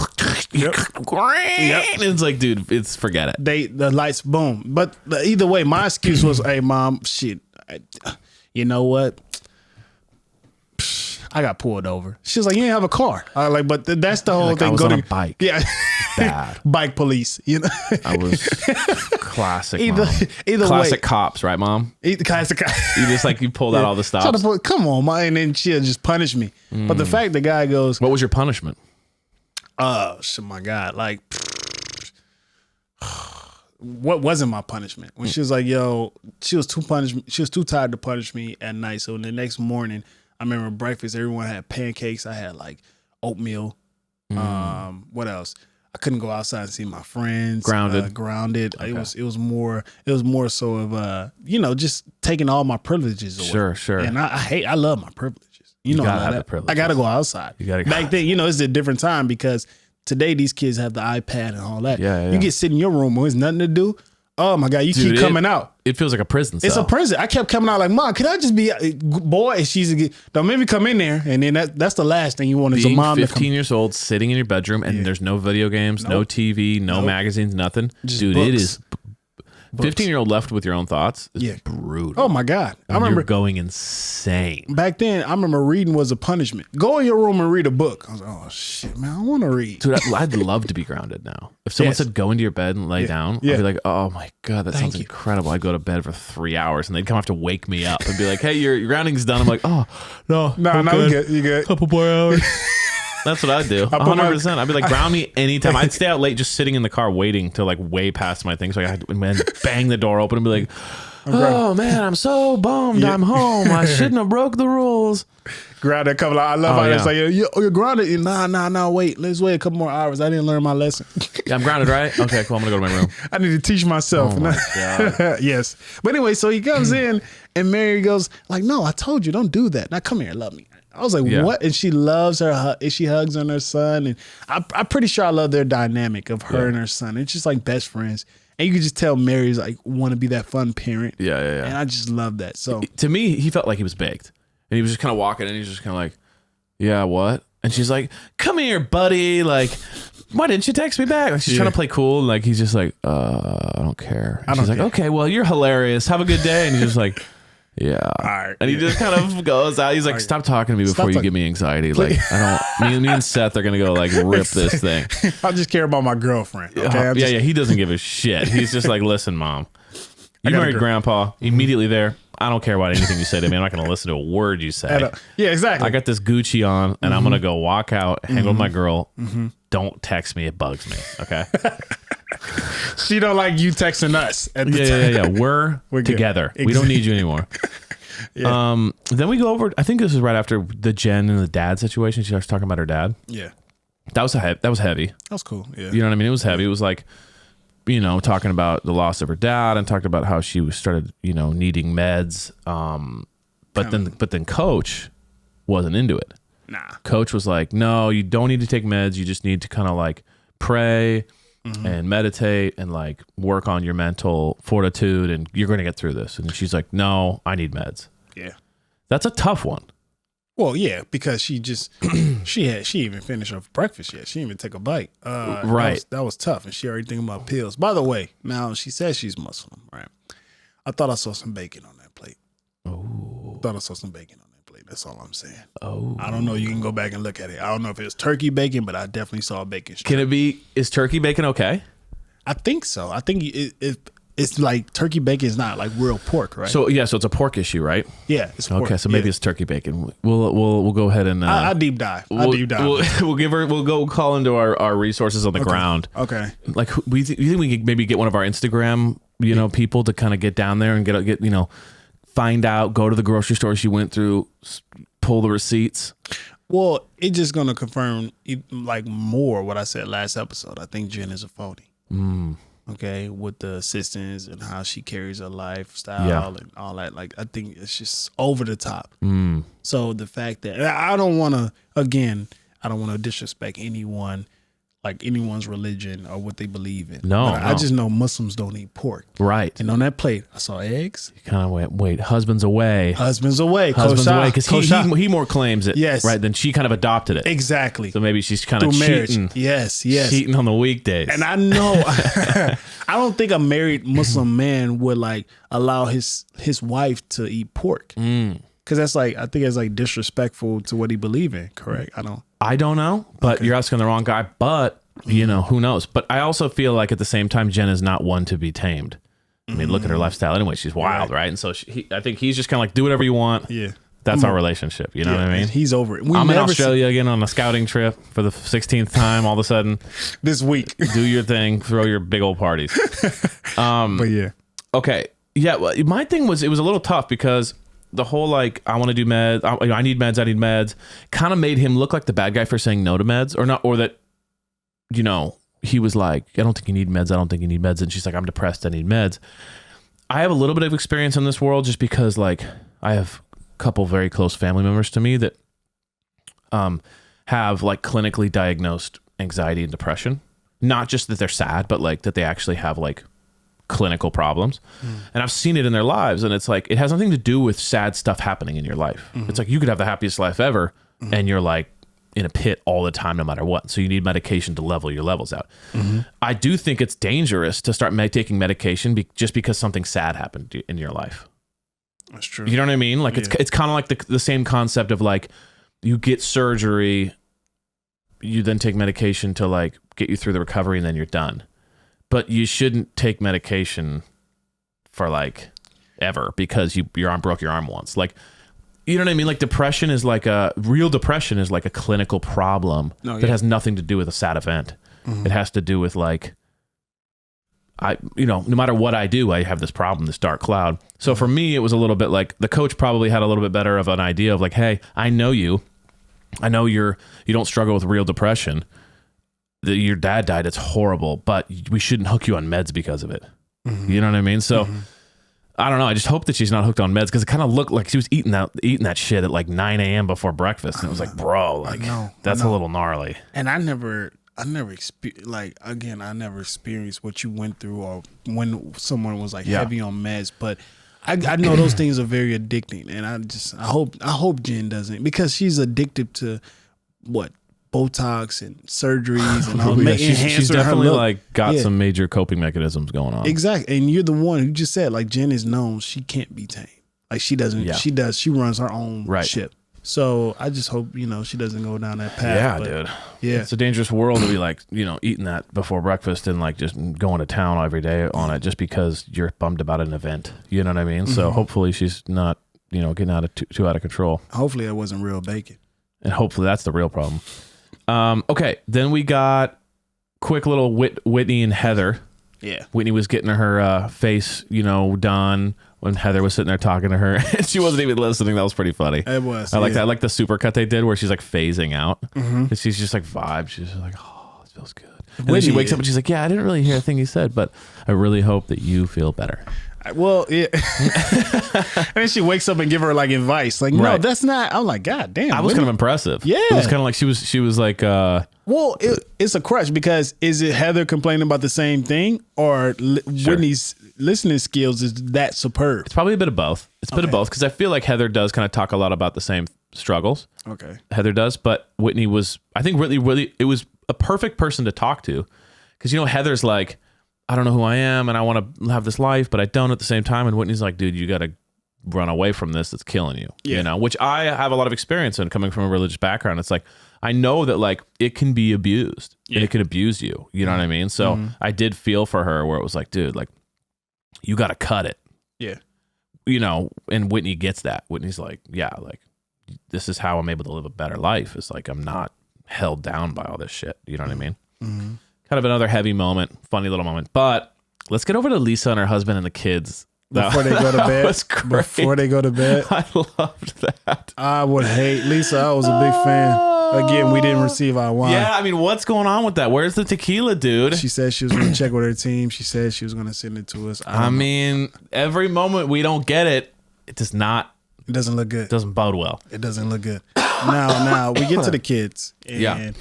Speaker 2: yep.
Speaker 1: And it's like, dude, forget it.
Speaker 2: The lights boom. But either way, my excuse was, "Hey, mom, shit, you know what? I got pulled over. She was like, you didn't have a car. I was like, but that's the whole thing.
Speaker 1: I was on a bike.
Speaker 2: Yeah.
Speaker 1: Bad.
Speaker 2: Bike police, you know.
Speaker 1: I was classic.
Speaker 2: Either
Speaker 1: classic
Speaker 2: way.
Speaker 1: cops, right, Mom?
Speaker 2: Classic.
Speaker 1: You just like you pulled out all the stops.
Speaker 2: Come on, man, and then she'll just punish me. But the fact the guy goes,
Speaker 1: what was your punishment?
Speaker 2: Oh, my God, like. What wasn't my punishment? When she was like, yo, she was too tired to punish me at night. So the next morning, I remember breakfast, everyone had pancakes. I had like oatmeal. What else? I couldn't go outside and see my friends. Grounded. Okay. It was more so of just taking all my privileges away. Sure. And I love my privileges. You know, I gotta go outside. Back then, it's a different time because today, these kids have the iPad and all that. Yeah. You get sit in your room when there's nothing to do. Oh my God, keep coming out.
Speaker 1: It feels like a prison cell.
Speaker 2: It's a prison. I kept coming out like, Mom, can I just be boy? And don't make me come in there. And then that's the last thing you want is a mom
Speaker 1: 15 years old, sitting in your bedroom, and there's no video games, no TV, no magazines, nothing.
Speaker 2: Just
Speaker 1: dude,
Speaker 2: books.
Speaker 1: It is 15-year-old left with your own thoughts is brutal.
Speaker 2: Oh my God. I remember
Speaker 1: you're going insane.
Speaker 2: Back then, I remember reading was a punishment. Go in your room and read a book. I was like, oh shit, man, I want to read.
Speaker 1: Dude, I'd love to be grounded now. If someone said go into your bed and lay down, I'd be like, oh my God, that sounds incredible. I'd go to bed for 3 hours and they'd come have to wake me up and be like, hey, your grounding's done. I'm like, oh, no,
Speaker 2: you good.
Speaker 1: Couple more hours. That's what I'd do. 100%. I'd be like, ground me anytime. I'd stay out late just sitting in the car waiting to like way past my thing. So I had to bang the door open and be like, oh man, I'm so bummed. I'm home. I shouldn't have broke the rules.
Speaker 2: Grounded a couple of, I love how it's like, you're grounded. Nah, wait. Let's wait a couple more hours. I didn't learn my lesson.
Speaker 1: Yeah, I'm grounded, right? Okay, cool. I'm going to go to my room.
Speaker 2: I need to teach myself.
Speaker 1: Oh my God.
Speaker 2: Yes. But anyway, so he comes in and Mary goes like, no, I told you, don't do that. Now come here, love me. I was like, what? And she loves her. She hugs on her son. And I'm pretty sure I love their dynamic of her and her son. It's just like best friends. And you can just tell Mary's like want to be that fun parent. Yeah. And I just love that. So
Speaker 1: to me, he felt like he was baked. And he was just kind of walking and he's just kind of like, yeah, what? And she's like, come here, buddy. Like, why didn't you text me back? Like, she's trying to play cool. And like, he's just like, I don't care. And she's like, okay, well, you're hilarious. Have a good day. And he's just like, yeah. All right. And he just kind of goes out. He's like, stop talking to me before you give me anxiety. Like, I don't, me and Seth are going to go like rip this thing.
Speaker 2: I just care about my girlfriend. Okay.
Speaker 1: He doesn't give a shit. He's just like, listen, Mom, you married Grandpa. Immediately there. I don't care about anything you say to me. I'm not going to listen to a word you say.
Speaker 2: Yeah, exactly.
Speaker 1: I got this Gucci on and I'm going to go walk out, hang with my girl. Don't text me. It bugs me. Okay.
Speaker 2: She don't like you texting us. At the time.
Speaker 1: Yeah. We're together. Exactly. We don't need you anymore. Then we go over, I think this is right after the Jen and the dad situation. She starts talking about her dad.
Speaker 2: Yeah.
Speaker 1: That was heavy. That was cool. Yeah. You know what I mean? It was heavy. It was like, talking about the loss of her dad and talked about how she started, needing meds. But then Coach wasn't into it.
Speaker 2: Nah.
Speaker 1: Coach was like, no, you don't need to take meds. You just need to kind of like pray and meditate and like work on your mental fortitude and you're going to get through this. And she's like, no, I need meds.
Speaker 2: Yeah.
Speaker 1: That's a tough one.
Speaker 2: Well, yeah, because she even finished her breakfast yet. She didn't even take a bite.
Speaker 1: Right.
Speaker 2: That was tough. And she already thinking about pills. By the way, now she says she's Muslim, right? I thought I saw some bacon on that plate.
Speaker 1: Oh.
Speaker 2: Thought I saw some bacon on that plate. That's all I'm saying.
Speaker 1: Oh.
Speaker 2: I don't know. You can go back and look at it. I don't know if it was turkey bacon, but I definitely saw a bacon strip.
Speaker 1: Is turkey bacon okay?
Speaker 2: I think so. I think it's like turkey bacon is not like real pork, right?
Speaker 1: So it's a pork issue, right?
Speaker 2: Yeah, it's pork.
Speaker 1: Okay, so maybe it's turkey bacon. We'll go ahead and
Speaker 2: I'll deep dive.
Speaker 1: We'll go call into our resources on the ground.
Speaker 2: Okay.
Speaker 1: Like you think we could maybe get one of our Instagram, people to kind of get down there and get find out, go to the grocery store she went through, pull the receipts.
Speaker 2: Well, it's just gonna confirm like more what I said last episode. I think Jen is a phony. Okay, with the assistants and how she carries her lifestyle and all that. Like, I think it's just over the top. So the fact that I don't want to disrespect anyone, like anyone's religion or what they believe in.
Speaker 1: No.
Speaker 2: I just know Muslims don't eat pork.
Speaker 1: Right.
Speaker 2: And on that plate, I saw eggs.
Speaker 1: You kind of wait, husband's away.
Speaker 2: Husband's away.
Speaker 1: Because he more claims it.
Speaker 2: Yes.
Speaker 1: Right. Then she kind of adopted it.
Speaker 2: Exactly.
Speaker 1: So maybe she's kind of cheating.
Speaker 2: Yes.
Speaker 1: Cheating on the weekdays.
Speaker 2: And I know, I don't think a married Muslim man would like allow his wife to eat pork. Because that's like, I think it's like disrespectful to what he believe in. Correct?
Speaker 1: I don't know, but you're asking the wrong guy. But you know, who knows? But I also feel like at the same time, Jen is not one to be tamed. I mean, look at her lifestyle. Anyway, she's wild, right? And so I think he's just kind of like, do whatever you want.
Speaker 2: Yeah.
Speaker 1: That's our relationship. You know what I mean?
Speaker 2: He's over it.
Speaker 1: I'm in Australia again on a scouting trip for the 16th time. All of a sudden,
Speaker 2: this week,
Speaker 1: do your thing, throw your big old parties.
Speaker 2: But yeah.
Speaker 1: Okay. Yeah. Well, my thing was, it was a little tough because the whole like, I want to do meds. I need meds. Kind of made him look like the bad guy for saying no to meds, or that, you know, he was like, I don't think you need meds. And she's like, I'm depressed. I need meds. I have a little bit of experience in this world just because like I have a couple very close family members to me that have like clinically diagnosed anxiety and depression. Not just that they're sad, but like that they actually have like clinical problems. And I've seen it in their lives. And it's like, it has nothing to do with sad stuff happening in your life. It's like, you could have the happiest life ever and you're like in a pit all the time, no matter what. So you need medication to level your levels out. I do think it's dangerous to start taking medication just because something sad happened in your life.
Speaker 2: That's true.
Speaker 1: You know what I mean? Like it's kind of like the same concept of like, you get surgery, you then take medication to like get you through the recovery and then you're done. But you shouldn't take medication for like ever because your arm broke your arm once. Like, you know what I mean? Like depression is like real depression is like a clinical problem that has nothing to do with a sad event. It has to do with like, no matter what I do, I have this problem, this dark cloud. So for me, it was a little bit like the coach probably had a little bit better of an idea of like, hey, I know you don't struggle with real depression. Your dad died. It's horrible, but we shouldn't hook you on meds because of it. You know what I mean? So I don't know. I just hope that she's not hooked on meds because it kind of looked like she was eating that shit at like 9 a.m. before breakfast. And it was like, bro, like that's a little gnarly.
Speaker 2: And I never experienced what you went through or when someone was like heavy on meds, but I know those things are very addicting. And I hope Jen doesn't, because she's addicted to what? Botox and surgeries and all that.
Speaker 1: She's definitely like got some major coping mechanisms going on.
Speaker 2: Exactly. And you're the one who just said like Jen is known she can't be tamed. Like she doesn't, she runs her own ship. So I just hope, she doesn't go down that path.
Speaker 1: Yeah, dude.
Speaker 2: Yeah.
Speaker 1: It's a dangerous world to be like, eating that before breakfast and like just going to town every day on it just because you're bummed about an event. You know what I mean? So hopefully she's not, getting too out of control.
Speaker 2: Hopefully that wasn't real bacon. And
Speaker 1: hopefully that's the real problem. Okay, then we got quick little Whitney and Heather.
Speaker 2: Yeah.
Speaker 1: Whitney was getting her face, done when Heather was sitting there talking to her. And she wasn't even listening. That was pretty funny.
Speaker 2: It was.
Speaker 1: I like that. I like the super cut they did where she's like phasing out. And she's just like vibe. She's just like, oh, this feels good. And then she wakes up and she's like, yeah, I didn't really hear a thing you said, but I really hope that you feel better.
Speaker 2: Well, yeah. And then she wakes up and give her like advice. Like, no, that's not. I'm like, God damn.
Speaker 1: I was kind of impressive.
Speaker 2: Yeah.
Speaker 1: It was kind of like she was like,
Speaker 2: well, it's a crush because is it Heather complaining about the same thing or Whitney's listening skills is that superb?
Speaker 1: It's probably a bit of both. It's a bit of both because I feel like Heather does kind of talk a lot about the same struggles.
Speaker 2: Okay.
Speaker 1: Heather does, but Whitney was, I think really, it was a perfect person to talk to because, Heather's like, I don't know who I am and I want to have this life, but I don't at the same time. And Whitney's like, dude, you got to run away from this. It's killing you, which I have a lot of experience in coming from a religious background. It's like, I know that like it can be abused and it can abuse you. You know what I mean? So I did feel for her where it was like, dude, like you got to cut it.
Speaker 2: Yeah.
Speaker 1: And Whitney gets that. Whitney's like, yeah, like this is how I'm able to live a better life. It's like, I'm not held down by all this shit. You know what I mean? Kind of another heavy moment, funny little moment. But let's get over to Lisa and her husband and the kids.
Speaker 2: Before they go to bed. Before they go to bed.
Speaker 1: I loved that.
Speaker 2: I would hate Lisa. I was a big fan. Again, we didn't receive our wine.
Speaker 1: Yeah, I mean, what's going on with that? Where's the tequila, dude?
Speaker 2: She said she was going to check with her team. She said she was going to send it to us.
Speaker 1: I mean, every moment we don't get it, it does not.
Speaker 2: It doesn't look good.
Speaker 1: It doesn't bode well.
Speaker 2: It doesn't look good. Now we get to the kids. And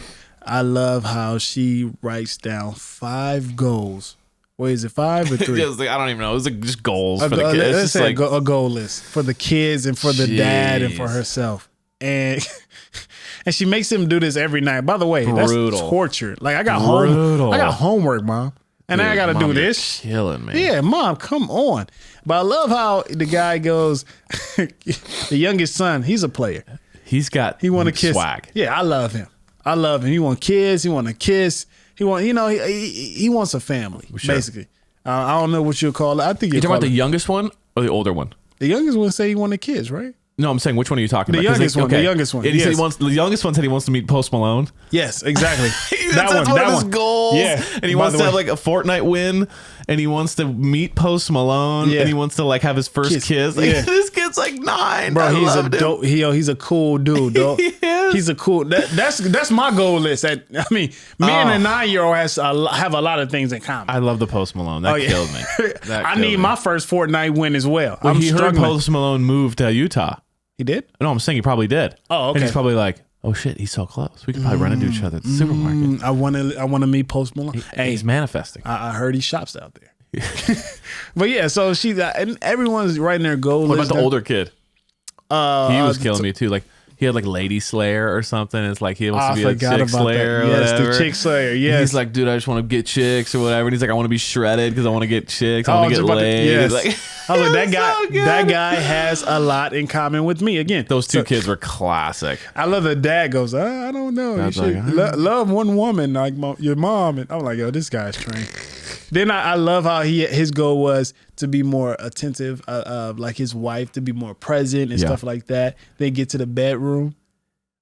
Speaker 2: I love how she writes down 5 goals. Wait, is it 5 or 3?
Speaker 1: I don't even know. It was like just goals for the kids.
Speaker 2: Let's say a goal list for the kids and for the dad and for herself. And she makes him do this every night. By the way, that's torture. Like I got homework, Mom. And I got to do this.
Speaker 1: Killing me.
Speaker 2: Yeah, Mom, come on. But I love how the guy goes, the youngest son, he's a player.
Speaker 1: He want
Speaker 2: to kiss.
Speaker 1: Swag.
Speaker 2: Yeah, I love him. He want kids. He want to kiss. He wants a family, basically. I don't know what you'll call it. I think
Speaker 1: you're talking about the youngest one or the older one?
Speaker 2: The youngest one say he wanted kids, right?
Speaker 1: No, I'm saying which one are you talking about?
Speaker 2: The youngest one.
Speaker 1: And he said the youngest one said he wants to meet Post Malone.
Speaker 2: Yes, exactly.
Speaker 1: That's one of his goals. Yeah. And he wants to have like a Fortnite win, and he wants to meet Post Malone, and he wants to like have his first kiss. Like, this kid's like 9.
Speaker 2: Bro, he's a dope. He's a cool dude, though. He's a cool. That's my goal list. Me and a 9-year-old have a lot of things in common.
Speaker 1: I love the Post Malone. That killed me.
Speaker 2: I need my first Fortnite win as well.
Speaker 1: I'm struggling. Heard Post Malone moved to Utah.
Speaker 2: He did?
Speaker 1: No, I'm saying he probably did.
Speaker 2: Oh, okay.
Speaker 1: And he's probably like, oh shit, he's so close. We could probably run into each other at the supermarket.
Speaker 2: I want to meet Post Malone.
Speaker 1: He's manifesting.
Speaker 2: I heard he shops out there. But yeah, so and everyone's writing their goal.
Speaker 1: What about the older kid? He was killing me too. Like he had like Lady Slayer or something. It's like he wants to be a chick slayer. Or whatever.
Speaker 2: The chick slayer. Yes.
Speaker 1: And he's like, dude, I just want to get chicks or whatever. And he's like, I want to be shredded because I want to get chicks. I want to get laid.
Speaker 2: Yes.
Speaker 1: Like,
Speaker 2: I was like, that guy has a lot in common with me. Again,
Speaker 1: those two kids were classic.
Speaker 2: I love the dad goes, I don't know. You should love one woman like your mom. And I'm like, yo, this guy's trained. Then I love how his goal was to be more attentive, like his wife, to be more present and stuff like that. They get to the bedroom,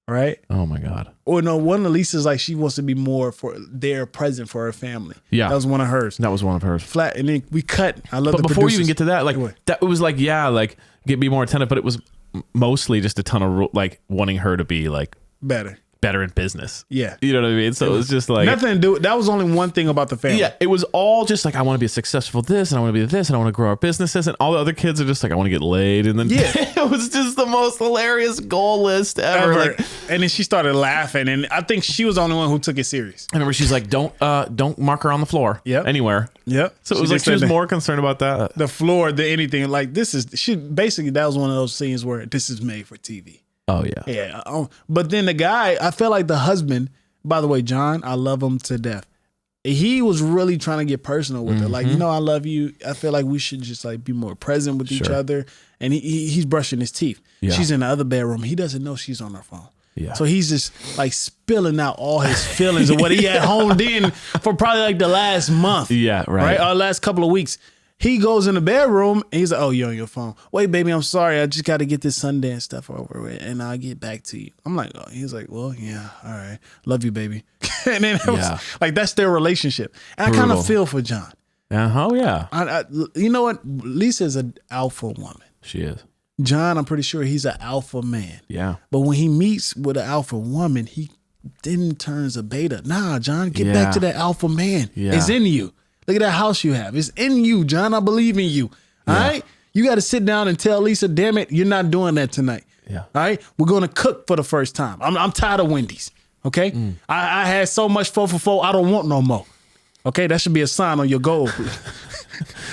Speaker 2: right?
Speaker 1: Oh my God.
Speaker 2: Or no, one of Lisa's like she wants to be more present for her family.
Speaker 1: Yeah,
Speaker 2: that was one of hers. Flat, and then we cut. I love. But
Speaker 1: before you even get to that, like that, it was like be more attentive, but it was mostly just a ton of like wanting her to be like better in business.
Speaker 2: Yeah.
Speaker 1: You know what I mean? So it was just like
Speaker 2: nothing to do. That was only one thing about the family.
Speaker 1: Yeah. It was all just like, I want to be successful this and I want to be this and I want to grow our businesses. And all the other kids are just like, I want to get laid. And then it was just the most hilarious goal list ever. Like,
Speaker 2: and then she started laughing. And I think she was the only one who took it serious.
Speaker 1: I remember she's like, don't mark her on the floor.
Speaker 2: Yep.
Speaker 1: Anywhere.
Speaker 2: Yep.
Speaker 1: So it was like, she was more concerned about that.
Speaker 2: The floor than anything. Like basically that was one of those scenes where this is made for TV.
Speaker 1: Oh, yeah.
Speaker 2: Yeah. But then the guy, I felt like the husband, by the way, John, I love him to death. He was really trying to get personal with her. Like, I love you. I feel like we should just like be more present with each other. And he's brushing his teeth. Yeah. She's in the other bedroom. He doesn't know she's on her phone. Yeah. So he's just like spilling out all his feelings of what he had honed in for probably like the last month.
Speaker 1: Yeah, right.
Speaker 2: Or last couple of weeks. He goes in the bedroom and he's like, oh, you're on your phone. Wait, baby, I'm sorry. I just got to get this Sundance stuff over with and I'll get back to you. I'm like, oh, he's like, well, yeah, all right. Love you, baby. And then it was like, that's their relationship. And I kind of feel for John.
Speaker 1: Oh, yeah.
Speaker 2: You know what? Lisa's an alpha woman.
Speaker 1: She is.
Speaker 2: John, I'm pretty sure he's an alpha man.
Speaker 1: Yeah.
Speaker 2: But when he meets with an alpha woman, he then turns a beta. Nah, John, get back to that alpha man. Yeah. It's in you. Look at that house you have. It's in you, John. I believe in you. All right? You got to sit down and tell Lisa, damn it, you're not doing that tonight.
Speaker 1: Yeah.
Speaker 2: All right? We're going to cook for the first time. I'm tired of Wendy's. Okay? I had so much 4 I don't want no more. Okay? That should be a sign on your goal. All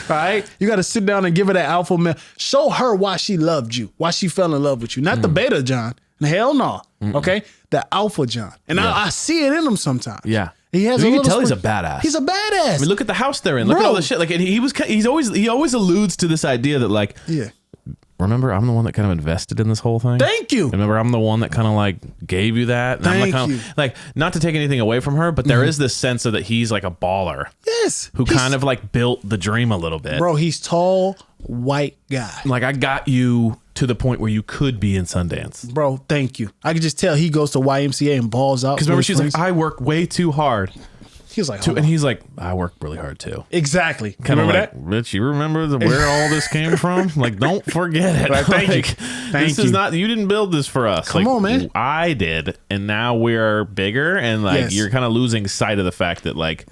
Speaker 2: right? You got to sit down and give her that alpha man. Show her why she loved you, why she fell in love with you. Not the beta John. Hell no. Okay? The alpha John. And I see it in him sometimes.
Speaker 1: Yeah.
Speaker 2: He has
Speaker 1: you can tell he's a badass.
Speaker 2: He's a badass.
Speaker 1: I mean, look at the house they're in. Look at all this shit. Like he always alludes to this idea that like, remember, I'm the one that kind of invested in this whole thing.
Speaker 2: Thank you.
Speaker 1: Remember, I'm the one that kind of like gave you that. And
Speaker 2: Thank
Speaker 1: I'm
Speaker 2: you.
Speaker 1: Like, not to take anything away from her, but there is this sense of that he's like a baller.
Speaker 2: Yes.
Speaker 1: Who kind of like built the dream a little bit.
Speaker 2: Bro, he's tall, white guy.
Speaker 1: Like I got you to the point where you could be in Sundance.
Speaker 2: Bro, thank you. I could just tell he goes to YMCA and balls out.
Speaker 1: Because remember, she's like, I work way too hard.
Speaker 2: He was like,
Speaker 1: and he's like, I work really hard too.
Speaker 2: Exactly.
Speaker 1: Kind of like, Rich, you remember where all this came from? Like, don't forget it.
Speaker 2: Right, thank you.
Speaker 1: This is not, you didn't build this for us.
Speaker 2: Come on, man.
Speaker 1: I did. And now we're bigger. And like, you're kind of losing sight of the fact that like,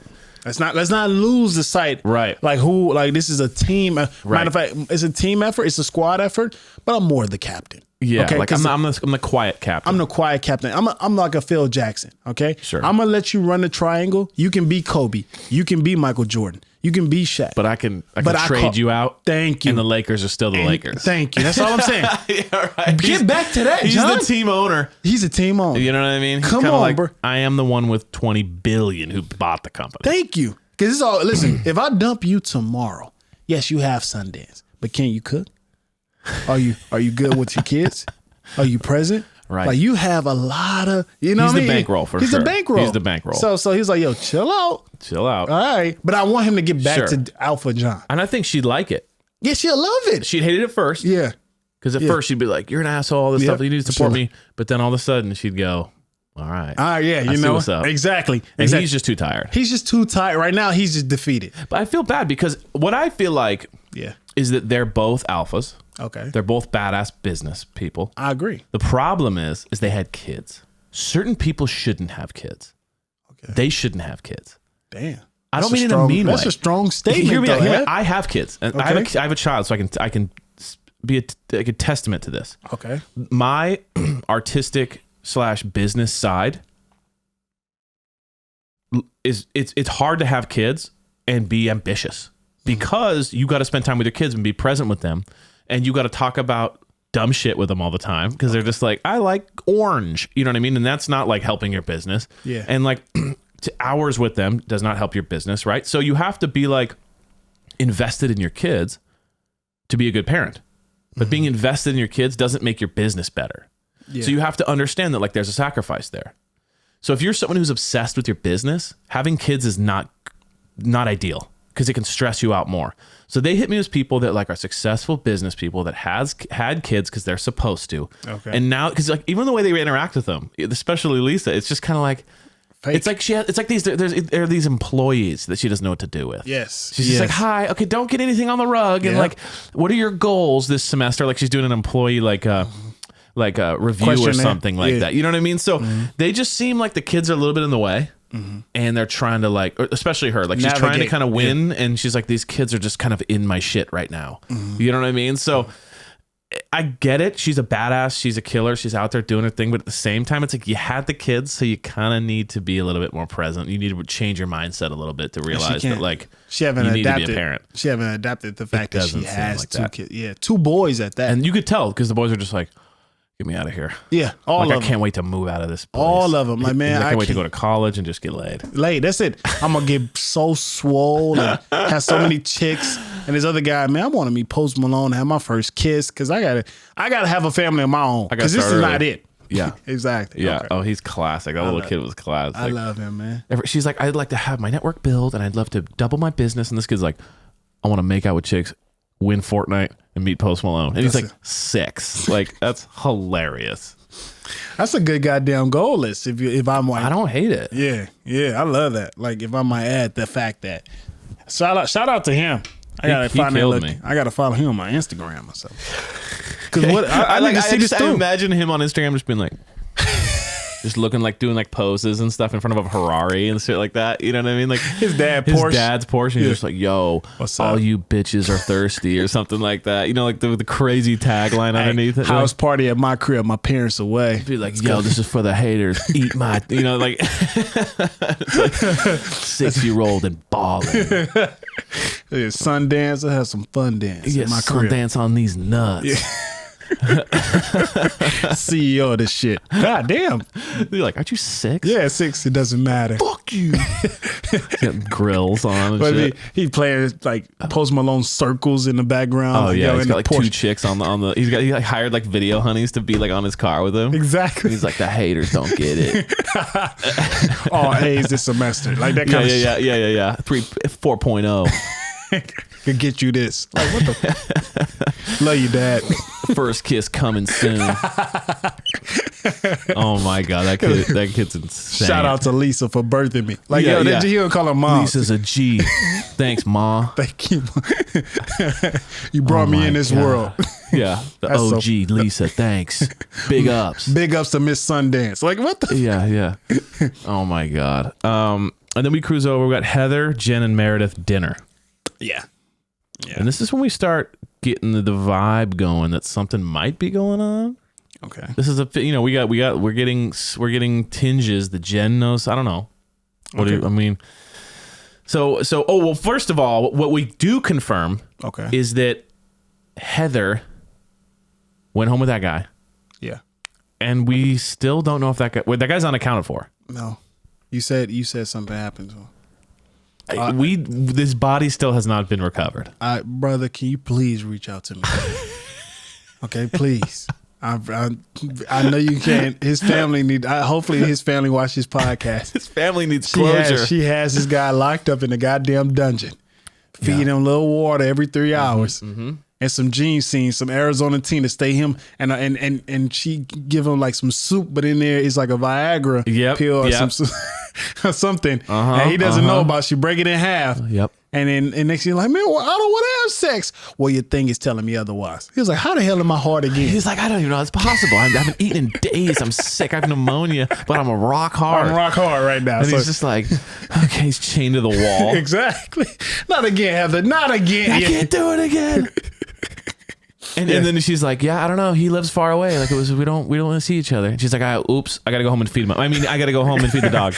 Speaker 2: let's not lose the sight.
Speaker 1: Right.
Speaker 2: Like this is a team. Matter of fact, it's a team effort. It's a squad effort, but I'm more the captain.
Speaker 1: Yeah. Okay? Like I'm the quiet captain.
Speaker 2: I'm the quiet captain. I'm like a Phil Jackson. Okay.
Speaker 1: Sure.
Speaker 2: I'm going to let you run the triangle. You can be Kobe. You can be Michael Jordan. You can be Shaq.
Speaker 1: But I can trade you out.
Speaker 2: Thank you.
Speaker 1: And the Lakers are still the Lakers.
Speaker 2: Thank you. That's all I'm saying.
Speaker 1: Right.
Speaker 2: Get back to that,
Speaker 1: He's
Speaker 2: John.
Speaker 1: the team owner.
Speaker 2: He's a team owner.
Speaker 1: You know what I mean?
Speaker 2: Come on,
Speaker 1: like,
Speaker 2: bro.
Speaker 1: I am the one with $20 billion who bought the company.
Speaker 2: Thank you. Because it's all, listen, if I dump you tomorrow, yes, you have Sundance, but can you cook? Are you good with your kids? Are you present?
Speaker 1: Right.
Speaker 2: Like you have a lot of, you know what I mean?
Speaker 1: He's the bankroll for
Speaker 2: He's
Speaker 1: sure.
Speaker 2: the bankroll.
Speaker 1: He's the bankroll.
Speaker 2: So he's like, yo, chill out.
Speaker 1: Chill out.
Speaker 2: All right. But I want him to get back to Alpha John.
Speaker 1: And I think she'd like it.
Speaker 2: Yeah, she'll love it.
Speaker 1: She'd hate it at first.
Speaker 2: Yeah.
Speaker 1: Because at first she'd be like, you're an asshole, all this stuff. You need to support me. But then all of a sudden she'd go, all right.
Speaker 2: Yeah, you know. What's up. Exactly.
Speaker 1: And he's just too tired.
Speaker 2: He's just too tired. Right now, he's just defeated.
Speaker 1: But I feel bad because what I feel like is that they're both alphas.
Speaker 2: Okay.
Speaker 1: They're both badass business people.
Speaker 2: I agree.
Speaker 1: The problem is they had kids. Certain people shouldn't have kids. Okay. They shouldn't have kids.
Speaker 2: Damn.
Speaker 1: I don't mean in a mean way.
Speaker 2: That's a strong statement.
Speaker 1: Hear me out. I have kids. And
Speaker 2: okay.
Speaker 1: I have a child, so I can be a testament to this.
Speaker 2: Okay.
Speaker 1: My artistic / business side is it's hard to have kids and be ambitious because you got to spend time with your kids and be present with them, and you got to talk about dumb shit with them all the time because they're just like, I like orange, you know what I mean? And that's not like helping your business.
Speaker 2: Yeah.
Speaker 1: And like hours with them does not help your business, right? So you have to be like invested in your kids to be a good parent. But being invested in your kids doesn't make your business better. Yeah. So you have to understand that like there's a sacrifice there. So if you're someone who's obsessed with your business, having kids is not ideal because it can stress you out more. So they hit me as people that like are successful business people that had kids because they're supposed to. Okay. And now, because like even the way they interact with them, especially Lisa, it's just kind of like, fake. It's like it's like there are these employees that she doesn't know what to do with.
Speaker 2: Yes.
Speaker 1: She's just like, hi, okay, don't get anything on the rug. And like, what are your goals this semester? Like she's doing an employee like a review or something like that. You know what I mean? So they just seem like the kids are a little bit in the way. And they're trying to like, especially her, like she's trying to kind of win. And she's like, these kids are just kind of in my shit right now. You know what I mean? So I get it. She's a badass. She's a killer. She's out there doing her thing. But at the same time, it's like you had the kids, so you kind of need to be a little bit more present. You need to change your mindset a little bit to realize that like you need to be a parent.
Speaker 2: She haven't adapted the fact that she has like 2 kids. Yeah, 2 boys at that.
Speaker 1: And you could tell because the boys are just like, get me out of here.
Speaker 2: Yeah, all of them.
Speaker 1: I can't wait to move out of this place.
Speaker 2: All of them. Like, man,
Speaker 1: I can't wait to go to college and just get laid.
Speaker 2: That's it. I'm going to get so swole and have so many chicks. And this other guy, man, I want to meet Post Malone and have my first kiss because I gotta have a family of my own because this is not it.
Speaker 1: Yeah.
Speaker 2: Exactly.
Speaker 1: Yeah. Okay. Oh, he's classic. That little kid was classic.
Speaker 2: I love him, man.
Speaker 1: She's like, I'd like to have my network build and I'd love to double my business. And this kid's like, I want to make out with chicks, win Fortnite, and meet Post Malone. And he's like 6. Like, that's hilarious.
Speaker 2: That's a good goddamn goal list. If I'm like,
Speaker 1: I don't hate it.
Speaker 2: Yeah, I love that. Like, if I might add the fact that shout out to him. I gotta follow him on my Instagram or something. Because what I
Speaker 1: imagine him on Instagram just being like, just looking like doing like poses and stuff in front of a Ferrari and shit like that. You know what I mean? Like
Speaker 2: his dad's Porsche.
Speaker 1: He's just like, yo, all you bitches are thirsty or something like that. You know, like the crazy tagline underneath it.
Speaker 2: House party at my crib, my parents away.
Speaker 1: Be like, yo, this is for the haters. Eat my, you know, like, it's like 6-year-old and balling.
Speaker 2: Sundance. I have some fun dance.
Speaker 1: Yeah, Sundance on these nuts. Yeah.
Speaker 2: CEO of this shit. God damn.
Speaker 1: You're like, aren't you 6?
Speaker 2: Yeah, 6. It doesn't matter.
Speaker 1: Fuck you. Getting grills on and
Speaker 2: but
Speaker 1: shit.
Speaker 2: He playing like Post Malone circles in the background.
Speaker 1: Oh yeah, he's got like
Speaker 2: Porsche.
Speaker 1: 2 chicks on the. He like hired like video honeys to be like on his car with him.
Speaker 2: Exactly.
Speaker 1: And he's like, the haters don't get it.
Speaker 2: All A's this semester, like that kind of shit.
Speaker 1: Yeah. 4.0.
Speaker 2: Could get you this. Like, what the? Love you, Dad.
Speaker 1: First kiss coming soon. Oh my god, that kid's insane.
Speaker 2: Shout out to Lisa for birthing me. Like, you don't call her mom.
Speaker 1: Lisa's a G. Thanks, Ma.
Speaker 2: Thank you. You brought me in this world.
Speaker 1: Yeah, the OG Lisa. Thanks. Big ups.
Speaker 2: Big ups to Miss Sundance. Like, what the?
Speaker 1: Yeah. Oh my god. And then we cruise over. We got Heather, Jen, and Meredith dinner.
Speaker 2: Yeah.
Speaker 1: And this is when we start getting the vibe going that something might be going on.
Speaker 2: Okay.
Speaker 1: This is we're getting tinges that Jen knows. I don't know. So first of all, what we do confirm is that Heather went home with that guy.
Speaker 2: Yeah.
Speaker 1: And we still don't know if that guy's unaccounted for.
Speaker 2: No. You said something happened to him.
Speaker 1: This body still has not been recovered.
Speaker 2: Brother, can you please reach out to me? Okay, please. I know you can't. His family hopefully his family watch this podcast.
Speaker 1: His family needs closure.
Speaker 2: She has this guy locked up in the goddamn dungeon, feeding him a little water every 3 hours. And some jeans scenes, some Arizona tea to stay him, and she give him like some soup, but in there is like a Viagra pill or something, and he doesn't know about. She break it in half, and then next thing like, man, well, I don't want to have sex. Well, your thing is telling me otherwise. He was like, how the hell am I hard again?
Speaker 1: He's like, I don't even know it's possible. I haven't eaten in days. I'm sick. I have pneumonia, but I'm a rock hard.
Speaker 2: I'm rock hard right now.
Speaker 1: And he's just like, okay, he's chained to the wall.
Speaker 2: Exactly. Not again, Heather. Not again.
Speaker 1: I can't do it again. And then she's like, yeah, I don't know. He lives far away. Like we don't want to see each other. And she's like, oops, I got to go home and feed him. I got to go home and feed the dog.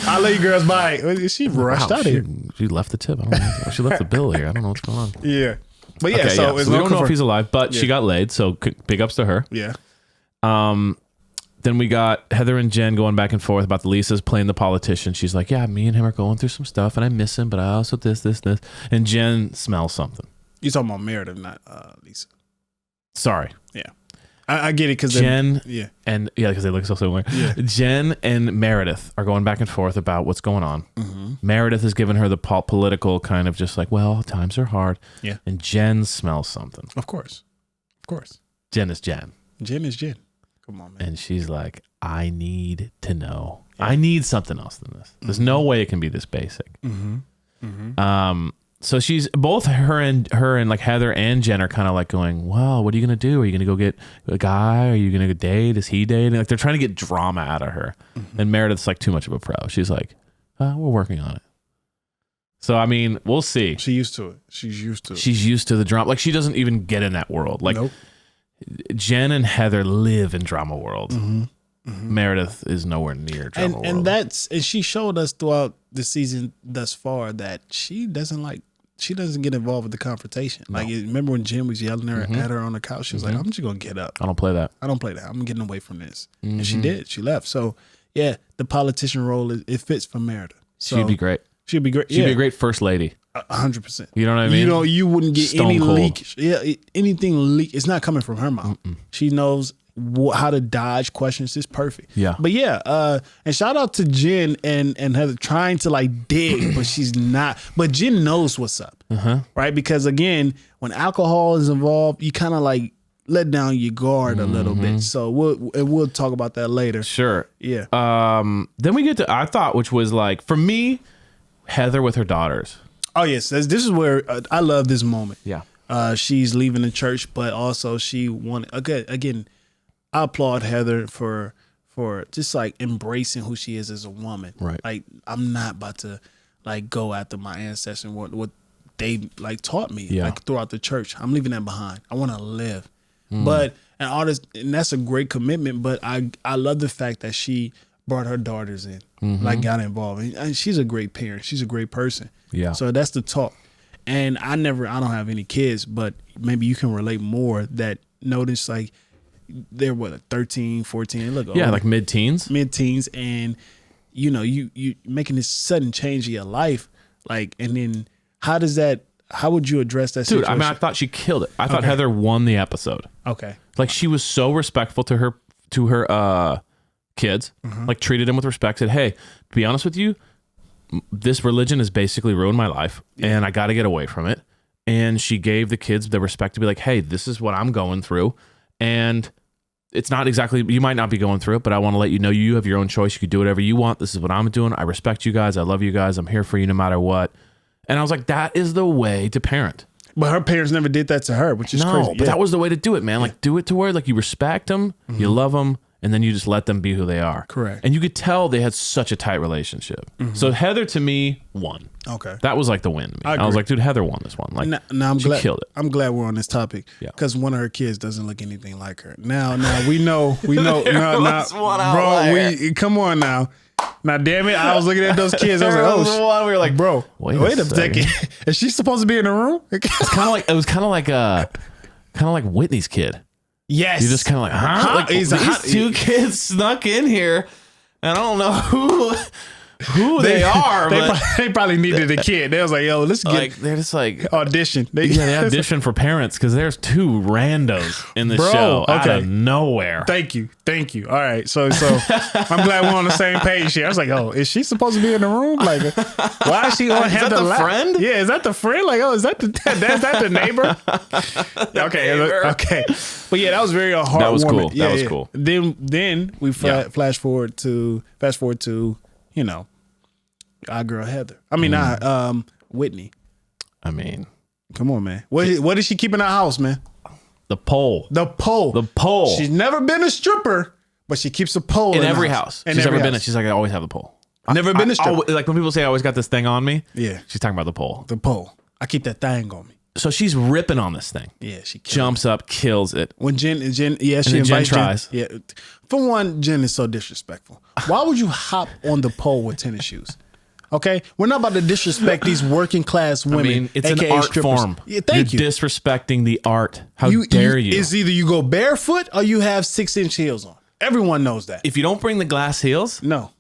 Speaker 2: I'll let you girls bye. She rushed out of here.
Speaker 1: She left the tip. I don't know. She left the bill here. I don't know what's going on.
Speaker 2: Yeah. But yeah,
Speaker 1: so we don't know if he's alive, but she got laid. So big ups to her.
Speaker 2: Yeah.
Speaker 1: Then we got Heather and Jen going back and forth about the Lisa's playing the politician. She's like, yeah, me and him are going through some stuff and I miss him, but I also this. And Jen smells something.
Speaker 2: You're talking about Meredith, not Lisa.
Speaker 1: Sorry.
Speaker 2: Yeah. I get it because
Speaker 1: Jen because they look so similar.
Speaker 2: Yeah.
Speaker 1: Jen and Meredith are going back and forth about what's going on. Meredith has given her the political kind of just like, well, times are hard.
Speaker 2: Yeah.
Speaker 1: And Jen smells something.
Speaker 2: Of course.
Speaker 1: Jen is Jen.
Speaker 2: Jen is Jen. Come on, man.
Speaker 1: And she's like, I need to know. Yeah. I need something else than this. There's no way it can be this basic. So she's both her and like Heather and Jen are kind of like going, well, what are you going to do? Are you going to go get a guy? Are you going to date? Is he dating? Like they're trying to get drama out of her. And Meredith's like too much of a pro. She's like, we're working on it. So, I mean, we'll see.
Speaker 2: She's used to it. She's
Speaker 1: used to the drama. Like she doesn't even get in that world. Like Jen and Heather live in drama world. Meredith is nowhere near drama world.
Speaker 2: And she showed us throughout the season thus far that she doesn't get involved with the confrontation. No. Like, remember when Jen was yelling at her on the couch? She was like, I'm just going to get up.
Speaker 1: I don't play that.
Speaker 2: I'm getting away from this. And she did. She left. So, yeah, the politician role, it fits for Meredith. So,
Speaker 1: she'd be great. She'd be a great first lady.
Speaker 2: 100%.
Speaker 1: You know what I mean?
Speaker 2: You wouldn't get Stone any cold. Leak. Yeah, anything leak. It's not coming from her mouth. She knows how to dodge questions. It's perfect.
Speaker 1: Yeah.
Speaker 2: But yeah, and shout out to Jen and Heather trying to like dig, but she's not. But Jen knows what's up, right? Because again, when alcohol is involved, you kind of like let down your guard a little bit. So we'll talk about that later.
Speaker 1: Sure.
Speaker 2: Yeah.
Speaker 1: Then we get to I thought, which was like for me, Heather with her daughters.
Speaker 2: Oh yes, this is where I love this moment.
Speaker 1: Yeah.
Speaker 2: She's leaving the church, but also she wanted again. I applaud Heather for just like embracing who she is as a woman.
Speaker 1: Right.
Speaker 2: Like I'm not about to like go after my ancestors and what they like taught me like throughout the church. I'm leaving that behind. I want to live. But and that's a great commitment. But I love the fact that she brought her daughters in, like got involved. And she's a great parent. She's a great person. Yeah. So that's the talk. And I don't have any kids, but maybe you can relate more that notice like they're 13, 14, look older.
Speaker 1: Like mid-teens,
Speaker 2: and you making this sudden change in your life, like, and then how would you address that situation?
Speaker 1: Dude, I mean, I thought she killed it. I thought Heather won the episode.
Speaker 2: Okay.
Speaker 1: Like she was so respectful to her kids, like treated them with respect, said, hey, to be honest with you, this religion has basically ruined my life and I got to get away from it. And she gave the kids the respect to be like, hey, this is what I'm going through. And it's not exactly, you might not be going through it, but I want to let you know you have your own choice. You can do whatever you want. This is what I'm doing. I respect you guys. I love you guys. I'm here for you no matter what. And I was like, that is the way to parent.
Speaker 2: But her parents never did that to her, which is crazy.
Speaker 1: But that was the way to do it, man. Like do it to where like you respect them, you love them, and then you just let them be who they are.
Speaker 2: Correct.
Speaker 1: And you could tell they had such a tight relationship. So Heather to me won.
Speaker 2: Okay.
Speaker 1: That was like the win to me. I was like, dude, Heather won this one. Like,
Speaker 2: now
Speaker 1: she killed it.
Speaker 2: I'm glad we're on this topic because one of her kids doesn't look anything like her. Now we know. now, bro, come on now. Now, damn it, I was looking at those kids. I was like, oh,
Speaker 1: we were like, bro,
Speaker 2: wait a second. Is she supposed to be in the room?
Speaker 1: It was kind of like Whitney's kid.
Speaker 2: Yes.
Speaker 1: You're just kind of like, huh? Like, these two kids snuck in here, and I don't know who they are.
Speaker 2: They probably needed a kid. They was like, yo, let's get.
Speaker 1: Like, they're just like
Speaker 2: audition.
Speaker 1: They audition for parents because there's two randos in the show out of nowhere.
Speaker 2: Thank you. All right. So I'm glad we're on the same page here. I was like, oh, is she supposed to be in the room? Like, why is she on
Speaker 1: Is that the friend?
Speaker 2: Yeah, is that the friend? Like, oh, is that the neighbor? Okay. But yeah, that was very heartwarming.
Speaker 1: That was cool.
Speaker 2: Yeah,
Speaker 1: that was cool.
Speaker 2: Then we fast forward to our girl Heather. I mean, Whitney.
Speaker 1: I mean,
Speaker 2: come on, man. What does she keep in her house, man?
Speaker 1: The pole.
Speaker 2: She's never been a stripper, but she keeps a pole
Speaker 1: in every house. She's never been. She's like, I always have the pole.
Speaker 2: Never been a stripper.
Speaker 1: Like when people say I always got this thing on me.
Speaker 2: Yeah,
Speaker 1: she's talking about the pole.
Speaker 2: The pole. I keep that thing on me.
Speaker 1: So she's ripping on this thing.
Speaker 2: Yeah, she
Speaker 1: jumps up, kills it.
Speaker 2: When Jen, she invites
Speaker 1: tries.
Speaker 2: Yeah, for one, Jen is so disrespectful. Why would you hop on the pole with tennis shoes? Okay, we're not about to disrespect these working class women. I mean,
Speaker 1: it's
Speaker 2: AKA
Speaker 1: an art
Speaker 2: strippers.
Speaker 1: form.
Speaker 2: Yeah, thank you.
Speaker 1: You're disrespecting the art. How dare you?
Speaker 2: It's either you go barefoot or you have 6-inch heels on. Everyone knows that.
Speaker 1: If you don't bring the glass heels,
Speaker 2: no,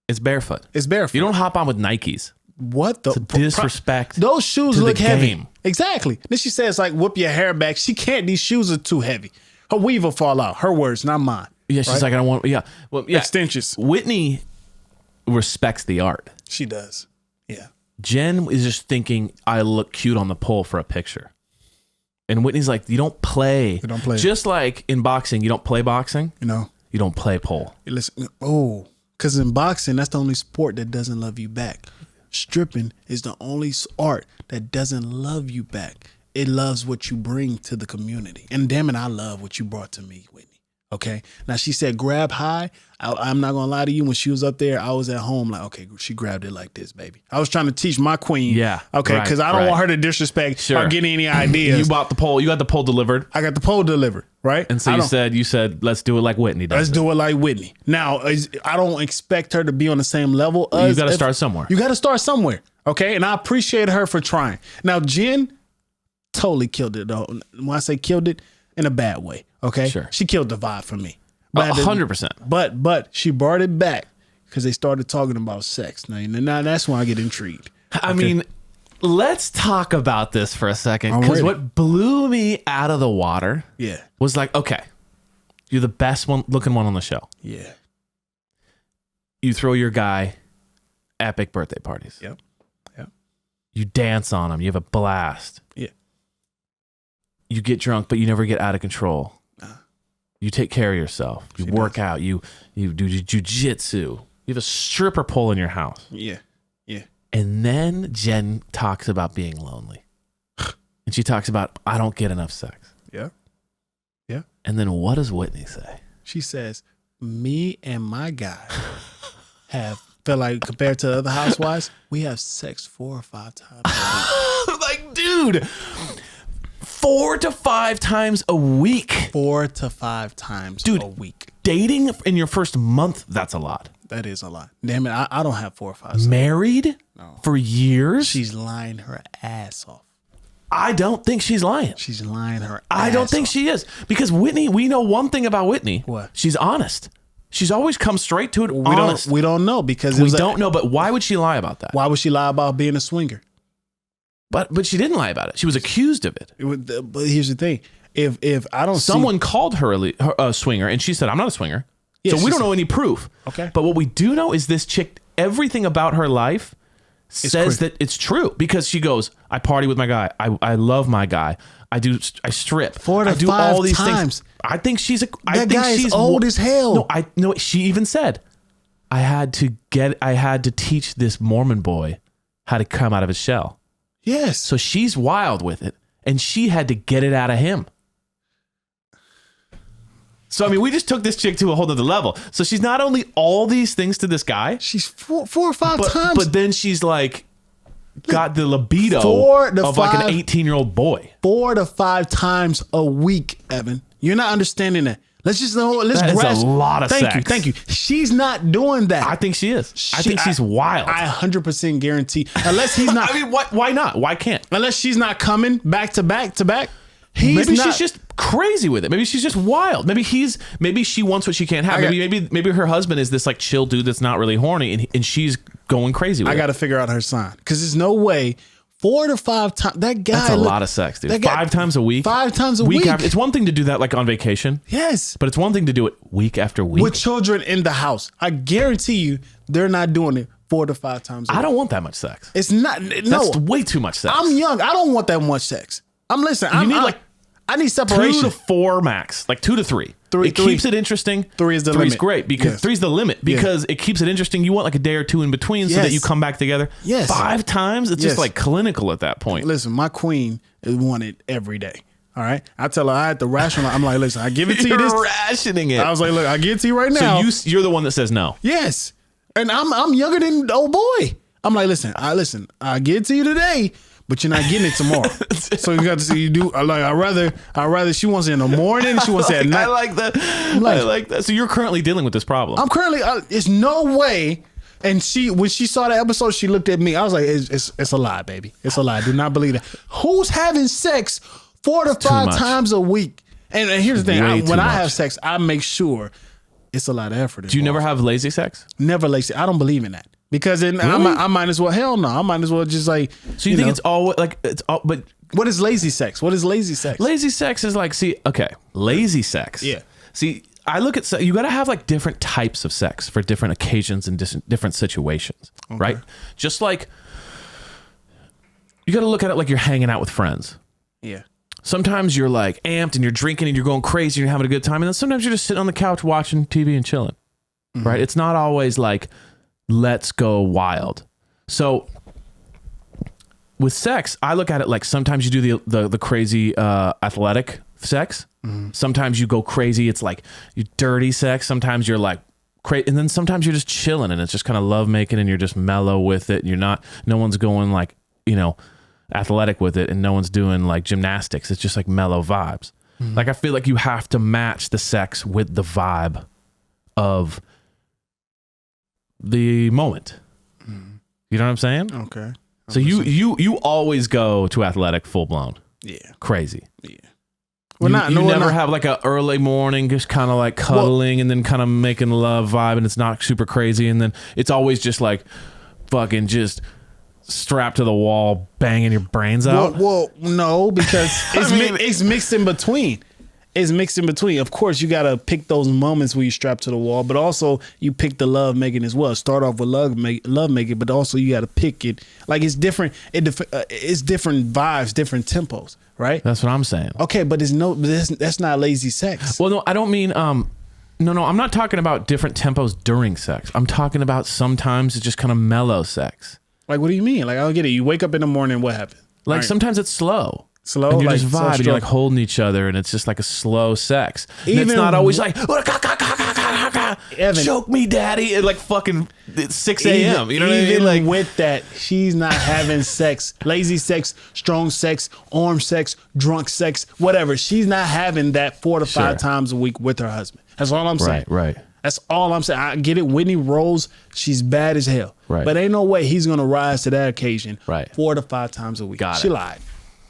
Speaker 1: it's barefoot.
Speaker 2: It's barefoot.
Speaker 1: You don't hop on with Nikes.
Speaker 2: What the
Speaker 1: disrespect?
Speaker 2: Those shoes look heavy.
Speaker 1: Game.
Speaker 2: Exactly. Then she says like, "Whip your hair back." She can't. These shoes are too heavy. Her weave will fall out. Her words, not mine.
Speaker 1: Yeah, she's like, I don't want. Yeah, well, yeah.
Speaker 2: Extensions.
Speaker 1: Whitney respects the art.
Speaker 2: She does. Yeah.
Speaker 1: Jen is just thinking, I look cute on the pole for a picture. And Whitney's like, you don't play.
Speaker 2: You don't play.
Speaker 1: Just like in boxing, you don't play boxing.
Speaker 2: You
Speaker 1: don't play pole.
Speaker 2: Listen, because in boxing, that's the only sport that doesn't love you back. Stripping is the only art that doesn't love you back. It loves what you bring to the community. And damn it, I love what you brought to me, Whitney. Okay. Now she said grab high. I'm not gonna lie to you. When she was up there, I was at home like, okay, she grabbed it like this, baby. I was trying to teach my queen.
Speaker 1: Yeah.
Speaker 2: Okay. Because I don't want her to disrespect or get any ideas.
Speaker 1: You bought the pole. You got the pole delivered.
Speaker 2: I got the pole delivered. Right.
Speaker 1: And so you said, let's do it like Whitney does.
Speaker 2: Let's do it like Whitney. Now, I don't expect her to be on the same level.
Speaker 1: You got to start somewhere.
Speaker 2: You got to start somewhere. Okay. And I appreciate her for trying. Now, Jen totally killed it though. When I say killed it, in a bad way. Okay.
Speaker 1: Sure.
Speaker 2: She killed the vibe for me.
Speaker 1: 100%.
Speaker 2: But she brought it back because they started talking about sex. Now that's when I get intrigued.
Speaker 1: I mean, let's talk about this for a second, because what blew me out of the water was like, okay, you're the best looking one on the show.
Speaker 2: Yeah.
Speaker 1: You throw your guy epic birthday parties.
Speaker 2: Yep.
Speaker 1: You dance on them. You have a blast.
Speaker 2: Yeah.
Speaker 1: You get drunk, but you never get out of control. You take care of yourself. You work out. You do jujitsu. You have a stripper pole in your house.
Speaker 2: Yeah.
Speaker 1: And then Jen talks about being lonely. And she talks about, I don't get enough sex.
Speaker 2: Yeah.
Speaker 1: And then what does Whitney say?
Speaker 2: She says, me and my guy feel like compared to other housewives, we have sex 4 or 5 times a week.
Speaker 1: Like, dude, 4 to 5 times a week.
Speaker 2: 4 to 5 times a week.
Speaker 1: Dating in your first month, that's a lot.
Speaker 2: That is a lot. Damn it, I don't have 4 or 5.
Speaker 1: Married for years?
Speaker 2: She's lying her ass off.
Speaker 1: I don't think she's lying.
Speaker 2: She's lying her ass off.
Speaker 1: I don't think she is. Because Whitney, we know one thing about Whitney.
Speaker 2: What?
Speaker 1: She's honest. She's always come straight to it. Honest.
Speaker 2: We don't know because
Speaker 1: we don't know, but why would she lie about that?
Speaker 2: Why would she lie about being a swinger?
Speaker 1: But she didn't lie about it. She was accused of it.
Speaker 2: But here's the thing: if I don't,
Speaker 1: someone called her a swinger, and she said, "I'm not a swinger." Yeah, so we don't know any proof.
Speaker 2: Okay.
Speaker 1: But what we do know is this chick. Everything about her life says that it's true, because she goes, "I party with my guy. I love my guy. I strip.
Speaker 2: 4 to 5
Speaker 1: all these
Speaker 2: times.
Speaker 1: things." I think she's a.
Speaker 2: That guy is old as hell.
Speaker 1: No. She even said, I had to teach this Mormon boy how to come out of his shell.
Speaker 2: Yes.
Speaker 1: So she's wild with it, and she had to get it out of him. So, I mean, we just took this chick to a whole nother level. So she's not only all these things to this guy.
Speaker 2: She's 4 or 5 times.
Speaker 1: But then she's like, got the libido of like an 18-year-old boy.
Speaker 2: 4 to 5 times a week, Evan. You're not understanding that. Let's
Speaker 1: grasp. That's a lot of sex.
Speaker 2: Thank you. She's not doing that.
Speaker 1: I think she is. I think she's wild.
Speaker 2: I 100% guarantee. Unless he's not.
Speaker 1: I mean, why not? Why can't?
Speaker 2: Unless she's not coming back to back to back.
Speaker 1: Maybe she's just crazy with it. Maybe she's just wild. Maybe she wants what she can't have. Maybe her husband is this like chill dude that's not really horny, and she's going crazy with it.
Speaker 2: I got to figure out her sign, because there's no way 4 to 5 times that guy. That's
Speaker 1: a lot of sex, dude. 5 times a week.
Speaker 2: 5 times a week.
Speaker 1: It's one thing to do that like on vacation.
Speaker 2: Yes,
Speaker 1: but it's one thing to do it week after week
Speaker 2: with children in the house. I guarantee you, they're not doing it 4 to 5 times a week.
Speaker 1: I don't want that much sex.
Speaker 2: It's not.
Speaker 1: That's way too much sex.
Speaker 2: I'm young. I don't want that much sex. I need separation.
Speaker 1: 2 to 4 max, like 2 to 3. It keeps it interesting.
Speaker 2: 3 is the limit.
Speaker 1: 3 is great because 3 is the limit because it keeps it interesting. You want like a day or 2 in between so that you come back together.
Speaker 2: Yes.
Speaker 1: 5 times, it's just like clinical at that point.
Speaker 2: Listen, my queen is wanted every day. All right, I tell her I had to rationalize. I'm like, listen, I give it to you.
Speaker 1: You're rationing it.
Speaker 2: I was like, look, I give it to you right now.
Speaker 1: So you're the one that says no.
Speaker 2: Yes, and I'm younger than the old boy. I'm like, listen, I give it to you today, but you're not getting it tomorrow. So you got to see you do. I rather she wants it in the morning. She wants it at night.
Speaker 1: I like that. I like that. So you're currently dealing with this problem.
Speaker 2: I'm currently. It's no way. And when she saw the episode, she looked at me. I was like, it's a lie, baby. It's a lie. Do not believe that. Who's having sex 4 to 5 times a week? And here's the thing. When I have sex, I make sure it's a lot of effort.
Speaker 1: Do you never have lazy sex?
Speaker 2: Never lazy. I don't believe in that. Because then I might as well, hell no. I might as well just like.
Speaker 1: So you think it's all like it's all, but
Speaker 2: what is lazy sex? What is lazy sex?
Speaker 1: Lazy sex is like, lazy sex.
Speaker 2: Yeah.
Speaker 1: See, I look at, you got to have like different types of sex for different occasions and different situations, right? Just like you got to look at it like you're hanging out with friends.
Speaker 2: Yeah.
Speaker 1: Sometimes you're like amped and you're drinking and you're going crazy and you're having a good time. And then sometimes you're just sitting on the couch watching TV and chilling, right? It's not always like, let's go wild. So with sex, I look at it like sometimes you do the crazy athletic sex. Sometimes you go crazy. It's like you dirty sex. Sometimes you're like crazy. And then sometimes you're just chilling and it's just kind of love making and you're just mellow with it. You're not, no one's going like, athletic with it and no one's doing like gymnastics. It's just like mellow vibes. Like I feel like you have to match the sex with the vibe of the moment. You know what I'm saying?
Speaker 2: Okay.
Speaker 1: So you always go to athletic full blown.
Speaker 2: Yeah.
Speaker 1: Crazy.
Speaker 2: Yeah.
Speaker 1: You never have like a early morning just kind of like cuddling and then kind of making love vibe and it's not super crazy and then it's always just like fucking just strapped to the wall banging your brains out.
Speaker 2: Well, no, because it's mixed in between. It's mixed in between. Of course, you got to pick those moments where you strap to the wall, but also you pick the love making as well. Start off with love making, but also you got to pick it. Like it's different. It's different vibes, different tempos, right?
Speaker 1: That's what I'm saying.
Speaker 2: Okay, but that's not lazy sex.
Speaker 1: Well, no, I don't mean, no, I'm not talking about different tempos during sex. I'm talking about sometimes it's just kind of mellow sex.
Speaker 2: Like, what do you mean? Like, I don't get it. You wake up in the morning, what happened?
Speaker 1: Like sometimes it's slow.
Speaker 2: And
Speaker 1: you
Speaker 2: like
Speaker 1: just vibe and you're like holding each other and it's just like a slow sex. And it's not always like
Speaker 2: Evan,
Speaker 1: choke me daddy at like fucking 6 a.m. You know what I mean? Like
Speaker 2: with that, she's not having sex, lazy sex, strong sex, arm sex, drunk sex, whatever. She's not having that 4 to 5 times a week with her husband. That's all I'm saying.
Speaker 1: Right.
Speaker 2: That's all I'm saying. I get it. Whitney Rose, she's bad as hell.
Speaker 1: Right.
Speaker 2: But ain't no way he's gonna rise to that occasion 4 to 5 times a week. She lied.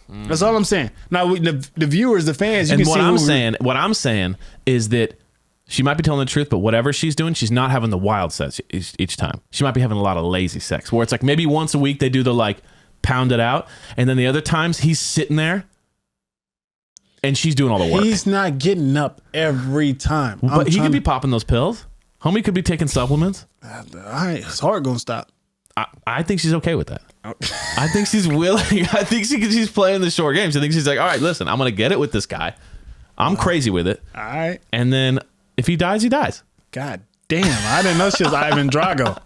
Speaker 2: That's all I'm saying. Now the viewers, the fans, you can see
Speaker 1: what I'm saying is that she might be telling the truth, but whatever she's doing, she's not having the wild sex each time. She might be having a lot of lazy sex where it's like maybe once a week they do the like pound it out, and then the other times he's sitting there and she's doing all the work.
Speaker 2: He's not getting up every time.
Speaker 1: But he could be popping those pills. Homie could be taking supplements.
Speaker 2: His heart gonna stop.
Speaker 1: I think she's okay with that. I think she's willing. I think she's playing the short games. I think she's like, all right, listen, I'm going to get it with this guy. I'm crazy with it.
Speaker 2: All right.
Speaker 1: And then if he dies, he dies.
Speaker 2: God damn. I didn't know she was Ivan Drago.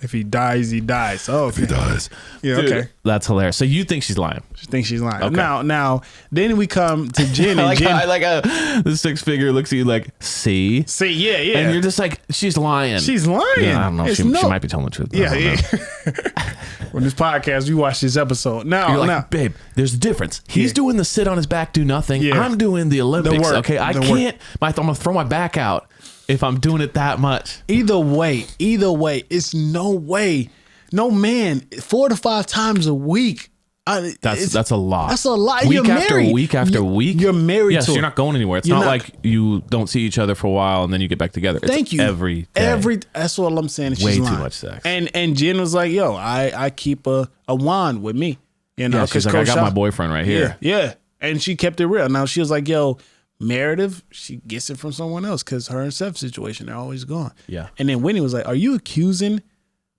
Speaker 2: If he dies, he dies. Oh,
Speaker 1: if he dies.
Speaker 2: Yeah,
Speaker 1: Dude,
Speaker 2: okay.
Speaker 1: That's hilarious. So you think she's lying?
Speaker 2: She thinks she's lying. Okay. Now, then we come to Jen. And
Speaker 1: I like how the six figure looks at you like, see?
Speaker 2: Yeah.
Speaker 1: And you're just like, she's lying.
Speaker 2: She's lying.
Speaker 1: Yeah, I don't know. She might be telling the truth.
Speaker 2: Yeah. On this podcast, we watch this episode. Now,
Speaker 1: babe, there's a difference. He's doing the sit on his back, do nothing. Yeah. I'm doing the Olympics. The work, okay, I can't. I'm gonna throw my back out if I'm doing it that much.
Speaker 2: Either way, it's no way. No man 4 to 5 times a week
Speaker 1: That's a lot.
Speaker 2: That's a lot.
Speaker 1: Week after week after week.
Speaker 2: You're married to
Speaker 1: you're not going anywhere. It's not like you don't see each other for a while and then you get back together.
Speaker 2: Thank you.
Speaker 1: Every day.
Speaker 2: That's what I'm saying.
Speaker 1: Way too much sex.
Speaker 2: And Jen was like, yo, I keep a wand with me. You know,
Speaker 1: she's like, I got my boyfriend right here.
Speaker 2: Yeah. And she kept it real. Now she was like, yo, Meredith, she gets it from someone else because her and Seth's situation, they're always gone.
Speaker 1: Yeah.
Speaker 2: And then Whitney was like, are you accusing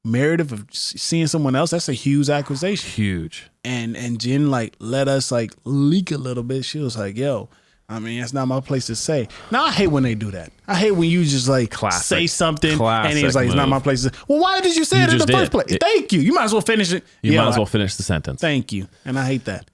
Speaker 2: Meredith of seeing someone else? That's a huge accusation.
Speaker 1: Huge.
Speaker 2: And Jen like let us like leak a little bit. She was like, yo, I mean, that's not my place to say. Now I hate when they do that. I hate when you just like say something and it's like, it's not my place to say. Well, why did you say it in the first place? Thank you. You might as well finish it.
Speaker 1: You might as well finish the sentence.
Speaker 2: Thank you. And I hate that.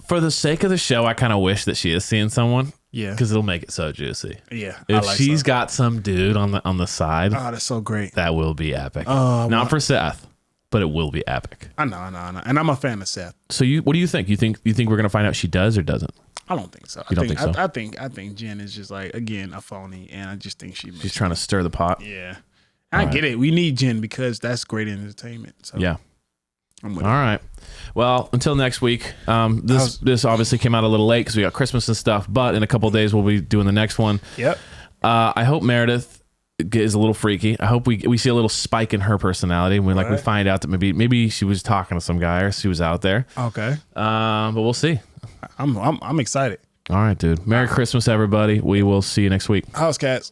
Speaker 1: For the sake of the show, I kind of wish that she is seeing someone.
Speaker 2: Yeah.
Speaker 1: Because it'll make it so juicy.
Speaker 2: Yeah.
Speaker 1: If she's got some dude on the side.
Speaker 2: Oh, that's so great.
Speaker 1: That will be epic. Not for Seth, but it will be epic.
Speaker 2: I know. And I'm a fan of Seth.
Speaker 1: So what do you think? You think we're gonna find out she does or doesn't?
Speaker 2: I don't think so.
Speaker 1: You don't think so?
Speaker 2: I think Jen is just like, again, a phony, and I just think she's
Speaker 1: trying to stir the pot.
Speaker 2: Yeah. I get it. We need Jen because that's great entertainment. So
Speaker 1: yeah. I'm with it. All right. Well, until next week. This obviously came out a little late because we got Christmas and stuff, but in a couple of days we'll be doing the next one.
Speaker 2: Yep.
Speaker 1: I hope Meredith is a little freaky. I hope we see a little spike in her personality when we find out that maybe she was talking to some guy or she was out there.
Speaker 2: Okay.
Speaker 1: But we'll see.
Speaker 2: I'm excited.
Speaker 1: All right, dude. Merry Christmas, everybody. We will see you next week.
Speaker 2: House cats.